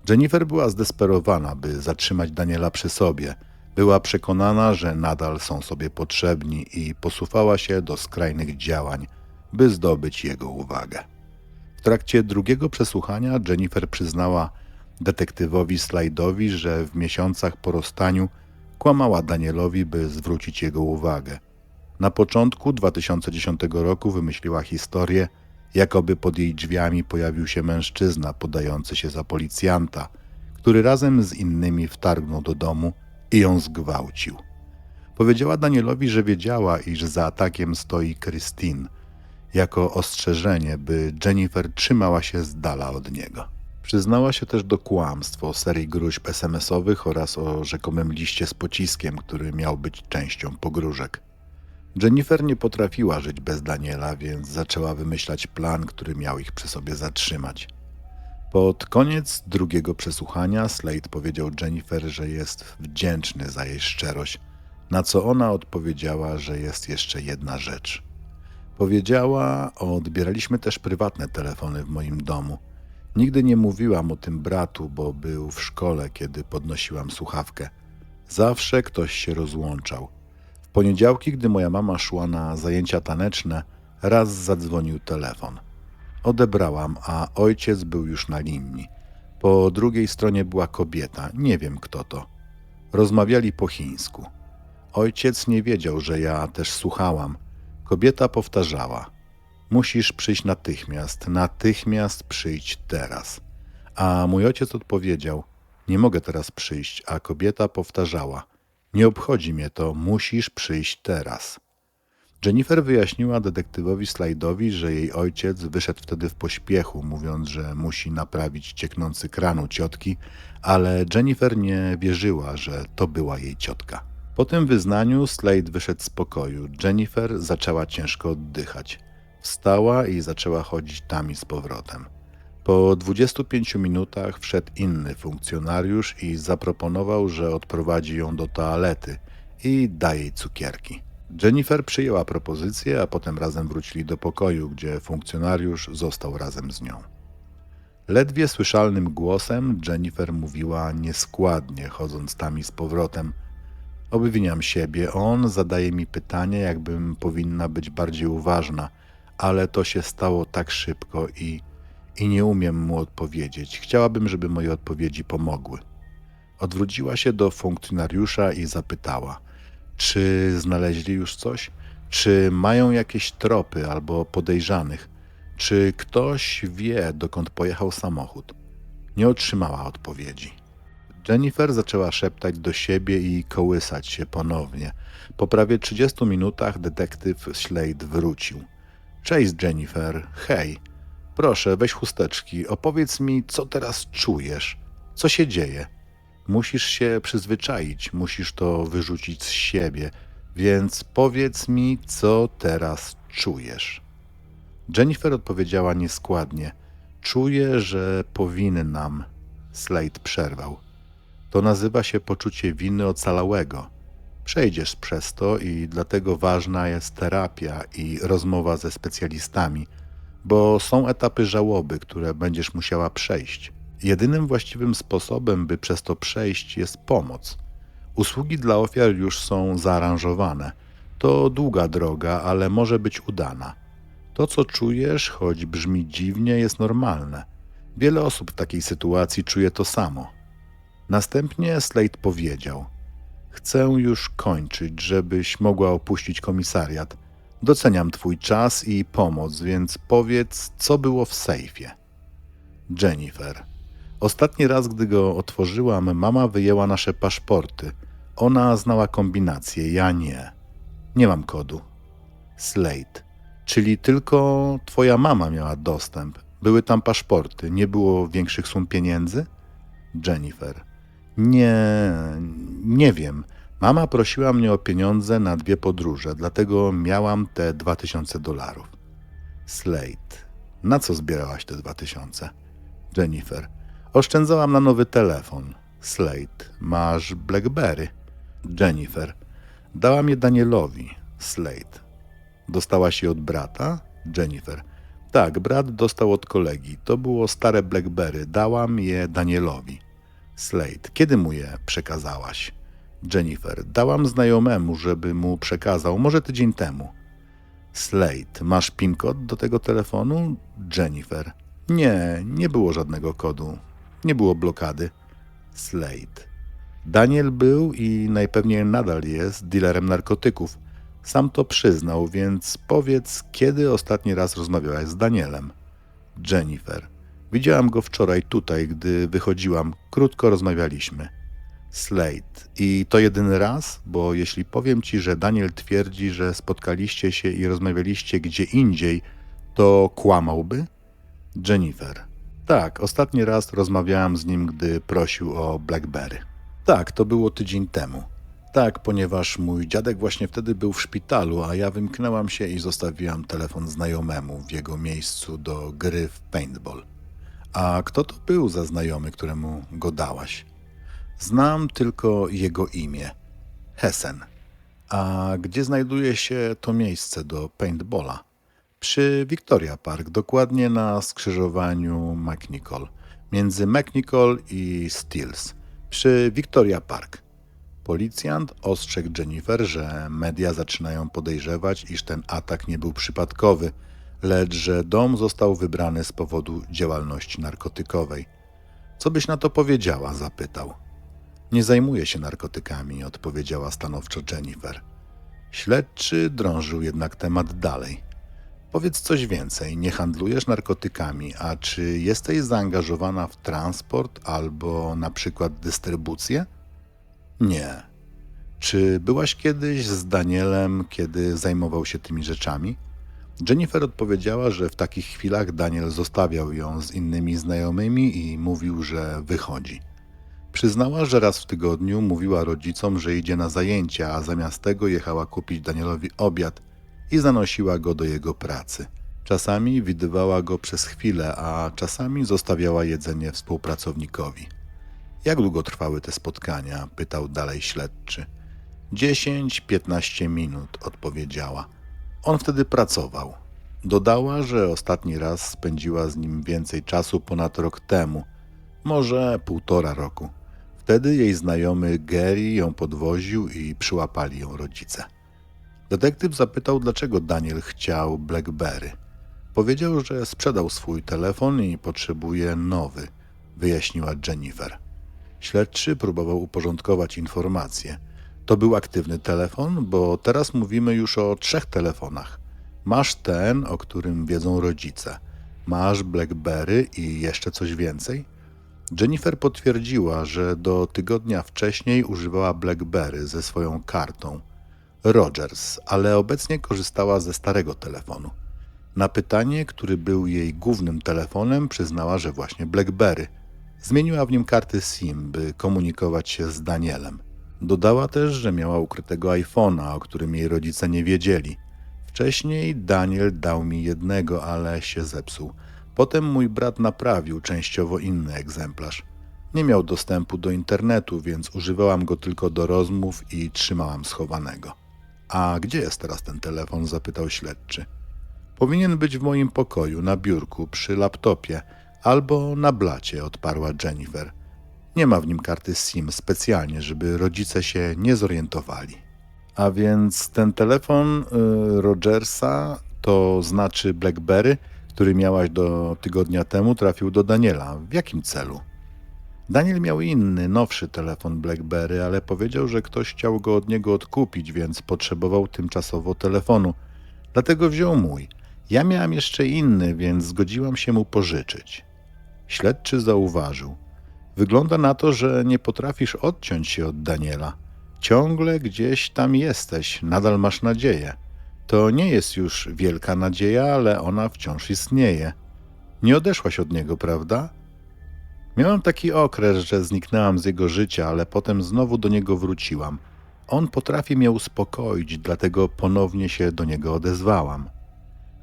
Speaker 1: Jennifer była zdesperowana, by zatrzymać Daniela przy sobie. Była przekonana, że nadal są sobie potrzebni i posuwała się do skrajnych działań, by zdobyć jego uwagę. W trakcie drugiego przesłuchania Jennifer przyznała detektywowi Slide'owi, że w miesiącach po rozstaniu kłamała Danielowi, by zwrócić jego uwagę. Na początku 2010 roku wymyśliła historię, jakoby pod jej drzwiami pojawił się mężczyzna podający się za policjanta, który razem z innymi wtargnął do domu i ją zgwałcił. Powiedziała Danielowi, że wiedziała, iż za atakiem stoi Christine, jako ostrzeżenie, by Jennifer trzymała się z dala od niego. Przyznała się też do kłamstw o serii gruźb SMS-owych oraz o rzekomym liście z pociskiem, który miał być częścią pogróżek. Jennifer nie potrafiła żyć bez Daniela, więc zaczęła wymyślać plan, który miał ich przy sobie zatrzymać. Pod koniec drugiego przesłuchania Slade powiedział Jennifer, że jest wdzięczny za jej szczerość, na co ona odpowiedziała, że jest jeszcze jedna rzecz. Powiedziała: odbieraliśmy też prywatne telefony w moim domu. Nigdy nie mówiłam o tym bratu, bo był w szkole, kiedy podnosiłam słuchawkę. Zawsze ktoś się rozłączał. W poniedziałki, gdy moja mama szła na zajęcia taneczne, raz zadzwonił telefon. Odebrałam, a ojciec był już na linii. Po drugiej stronie była kobieta, nie wiem kto to. Rozmawiali po chińsku. Ojciec nie wiedział, że ja też słuchałam. Kobieta powtarzała: musisz przyjść natychmiast przyjdź teraz. A mój ojciec odpowiedział: nie mogę teraz przyjść, a kobieta powtarzała: nie obchodzi mnie to, musisz przyjść teraz. Jennifer wyjaśniła detektywowi Slide'owi, że jej ojciec wyszedł wtedy w pośpiechu, mówiąc, że musi naprawić cieknący kran u ciotki, ale Jennifer nie wierzyła, że to była jej ciotka. Po tym wyznaniu Slade wyszedł z pokoju. Jennifer zaczęła ciężko oddychać. Wstała i zaczęła chodzić tam i z powrotem. Po 25 minutach wszedł inny funkcjonariusz i zaproponował, że odprowadzi ją do toalety i da jej cukierki. Jennifer przyjęła propozycję, a potem razem wrócili do pokoju, gdzie funkcjonariusz został razem z nią. Ledwie słyszalnym głosem Jennifer mówiła nieskładnie, chodząc tam i z powrotem: Obwiniam siebie, on zadaje mi pytanie, jakbym powinna być bardziej uważna, ale to się stało tak szybko i nie umiem mu odpowiedzieć. Chciałabym, żeby moje odpowiedzi pomogły. Odwróciła się do funkcjonariusza i zapytała, czy znaleźli już coś? Czy mają jakieś tropy albo podejrzanych? Czy ktoś wie, dokąd pojechał samochód? Nie otrzymała odpowiedzi. Jennifer zaczęła szeptać do siebie i kołysać się ponownie. Po prawie 30 minutach detektyw Slade wrócił. Cześć, Jennifer. Hej. Proszę, weź chusteczki. Opowiedz mi, co teraz czujesz. Co się dzieje? Musisz się przyzwyczaić, musisz to wyrzucić z siebie, więc powiedz mi, co teraz czujesz. Jennifer odpowiedziała nieskładnie. Czuję, że powinnam. Slade przerwał. To nazywa się poczucie winy ocalałego. Przejdziesz przez to i dlatego ważna jest terapia i rozmowa ze specjalistami, bo są etapy żałoby, które będziesz musiała przejść. Jedynym właściwym sposobem, by przez to przejść, jest pomoc. Usługi dla ofiar już są zaaranżowane. To długa droga, ale może być udana. To, co czujesz, choć brzmi dziwnie, jest normalne. Wiele osób w takiej sytuacji czuje to samo. Następnie Slade powiedział: chcę już kończyć, żebyś mogła opuścić komisariat. Doceniam twój czas i pomoc, więc powiedz, co było w sejfie. Jennifer. Ostatni raz, gdy go otworzyłam, mama wyjęła nasze paszporty. Ona znała kombinację, ja nie. Nie mam kodu. Slade. Czyli tylko twoja mama miała dostęp. Były tam paszporty, nie było większych sum pieniędzy? Jennifer. Nie wiem. Mama prosiła mnie o pieniądze na 2 podróże, dlatego miałam te $2000. Slade. Na co zbierałaś te 2000? Jennifer. Oszczędzałam na nowy telefon. Slade. Masz BlackBerry? Jennifer. Dałam je Danielowi. Slade. Dostałaś je od brata? Jennifer. Tak, brat dostał od kolegi. To było stare BlackBerry. Dałam je Danielowi. Slade. Kiedy mu je przekazałaś? Jennifer. Dałam znajomemu, żeby mu przekazał, może tydzień temu. Slade. Masz PIN-kod do tego telefonu? Jennifer. Nie było żadnego kodu. Nie było blokady. Slade. Daniel był i najpewniej nadal jest dealerem narkotyków. Sam to przyznał, więc powiedz, kiedy ostatni raz rozmawiałaś z Danielem? Jennifer. Widziałam go wczoraj tutaj, gdy wychodziłam. Krótko rozmawialiśmy. Slade. I to jedyny raz? Bo jeśli powiem ci, że Daniel twierdzi, że spotkaliście się i rozmawialiście gdzie indziej, to kłamałby? Jennifer. Tak, ostatni raz rozmawiałam z nim, gdy prosił o BlackBerry. Tak, to było tydzień temu. Tak, ponieważ mój dziadek właśnie wtedy był w szpitalu, a ja wymknęłam się i zostawiłam telefon znajomemu w jego miejscu do gry w paintball. A kto to był za znajomy, któremu go dałaś? Znam tylko jego imię. Hessen. A gdzie znajduje się to miejsce do paintballa? Przy Victoria Park, dokładnie na skrzyżowaniu McNichol. Między McNichol i Stills. Przy Victoria Park. Policjant ostrzegł Jennifer, że media zaczynają podejrzewać, iż ten atak nie był przypadkowy, lecz że dom został wybrany z powodu działalności narkotykowej. Co byś na to powiedziała? Zapytał. Nie zajmuję się narkotykami, odpowiedziała stanowczo Jennifer. Śledczy drążył jednak temat dalej. Powiedz coś więcej, nie handlujesz narkotykami, a czy jesteś zaangażowana w transport albo na przykład dystrybucję? Nie. Czy byłaś kiedyś z Danielem, kiedy zajmował się tymi rzeczami? Jennifer odpowiedziała, że w takich chwilach Daniel zostawiał ją z innymi znajomymi i mówił, że wychodzi. Przyznała, że raz w tygodniu mówiła rodzicom, że idzie na zajęcia, a zamiast tego jechała kupić Danielowi obiad i zanosiła go do jego pracy. Czasami widywała go przez chwilę, a czasami zostawiała jedzenie współpracownikowi. Jak długo trwały te spotkania? Pytał dalej śledczy. 10-15 minut, odpowiedziała. On wtedy pracował. Dodała, że ostatni raz spędziła z nim więcej czasu ponad rok temu, może 1,5 roku. Wtedy jej znajomy Gary ją podwoził i przyłapali ją rodzice. Detektyw zapytał, dlaczego Daniel chciał BlackBerry. Powiedział, że sprzedał swój telefon i potrzebuje nowy, wyjaśniła Jennifer. Śledczy próbował uporządkować informacje. To był aktywny telefon, bo teraz mówimy już o 3 telefonach. Masz ten, o którym wiedzą rodzice. Masz BlackBerry i jeszcze coś więcej? Jennifer potwierdziła, że do tygodnia wcześniej używała BlackBerry ze swoją kartą Rogers, ale obecnie korzystała ze starego telefonu. Na pytanie, który był jej głównym telefonem, przyznała, że właśnie BlackBerry. Zmieniła w nim karty SIM, by komunikować się z Danielem. Dodała też, że miała ukrytego iPhone'a, o którym jej rodzice nie wiedzieli. Wcześniej Daniel dał mi jednego, ale się zepsuł. Potem mój brat naprawił częściowo inny egzemplarz. Nie miał dostępu do internetu, więc używałam go tylko do rozmów i trzymałam schowanego. A gdzie jest teraz ten telefon? Zapytał śledczy. Powinien być w moim pokoju, na biurku, przy laptopie albo na blacie, odparła Jennifer. Nie ma w nim karty SIM specjalnie, żeby rodzice się nie zorientowali. A więc ten telefon Rogersa, to znaczy BlackBerry, który miałaś do tygodnia temu, trafił do Daniela. W jakim celu? Daniel miał inny, nowszy telefon BlackBerry, ale powiedział, że ktoś chciał go od niego odkupić, więc potrzebował tymczasowo telefonu. Dlatego wziął mój. Ja miałam jeszcze inny, więc zgodziłam się mu pożyczyć. Śledczy zauważył. Wygląda na to, że nie potrafisz odciąć się od Daniela. Ciągle gdzieś tam jesteś, nadal masz nadzieję. To nie jest już wielka nadzieja, ale ona wciąż istnieje. Nie odeszłaś od niego, prawda? Miałam taki okres, że zniknęłam z jego życia, ale potem znowu do niego wróciłam. On potrafi mnie uspokoić, dlatego ponownie się do niego odezwałam.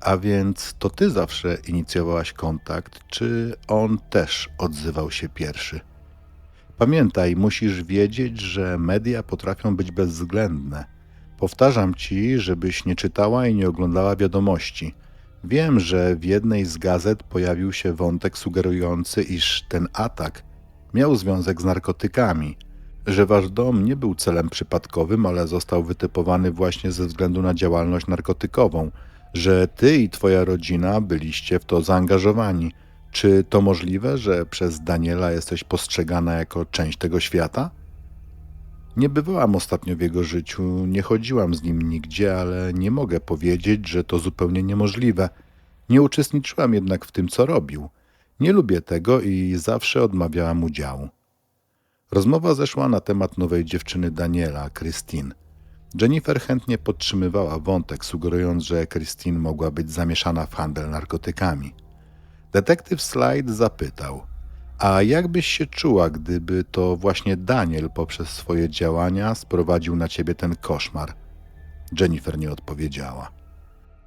Speaker 1: A więc to ty zawsze inicjowałaś kontakt, czy on też odzywał się pierwszy? Pamiętaj, musisz wiedzieć, że media potrafią być bezwzględne. Powtarzam ci, żebyś nie czytała i nie oglądała wiadomości. Wiem, że w jednej z gazet pojawił się wątek sugerujący, iż ten atak miał związek z narkotykami, że wasz dom nie był celem przypadkowym, ale został wytypowany właśnie ze względu na działalność narkotykową, że ty i twoja rodzina byliście w to zaangażowani. Czy to możliwe, że przez Daniela jesteś postrzegana jako część tego świata? Nie bywałam ostatnio w jego życiu, nie chodziłam z nim nigdzie, ale nie mogę powiedzieć, że to zupełnie niemożliwe. Nie uczestniczyłam jednak w tym, co robił. Nie lubię tego i zawsze odmawiałam udziału. Rozmowa zeszła na temat nowej dziewczyny Daniela, Christine. Jennifer chętnie podtrzymywała wątek, sugerując, że Christine mogła być zamieszana w handel narkotykami. Detektyw Slide zapytał, a jak byś się czuła, gdyby to właśnie Daniel poprzez swoje działania sprowadził na ciebie ten koszmar? Jennifer nie odpowiedziała.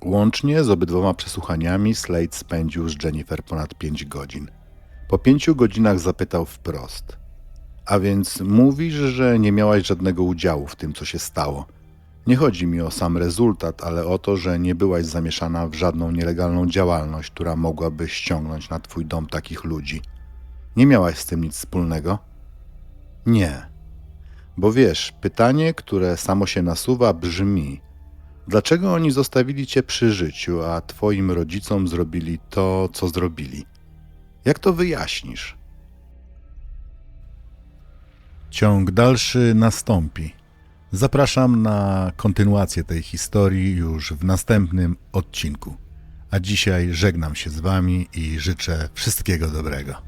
Speaker 1: Łącznie z obydwoma przesłuchaniami Slade spędził z Jennifer ponad 5 godzin. Po 5 godzinach zapytał wprost. A więc mówisz, że nie miałaś żadnego udziału w tym, co się stało. Nie chodzi mi o sam rezultat, ale o to, że nie byłaś zamieszana w żadną nielegalną działalność, która mogłaby ściągnąć na twój dom takich ludzi. Nie miałaś z tym nic wspólnego? Nie. Bo wiesz, pytanie, które samo się nasuwa, brzmi: dlaczego oni zostawili cię przy życiu, a twoim rodzicom zrobili to, co zrobili? Jak to wyjaśnisz? Ciąg dalszy nastąpi. Zapraszam na kontynuację tej historii już w następnym odcinku. A dzisiaj żegnam się z wami i życzę wszystkiego dobrego.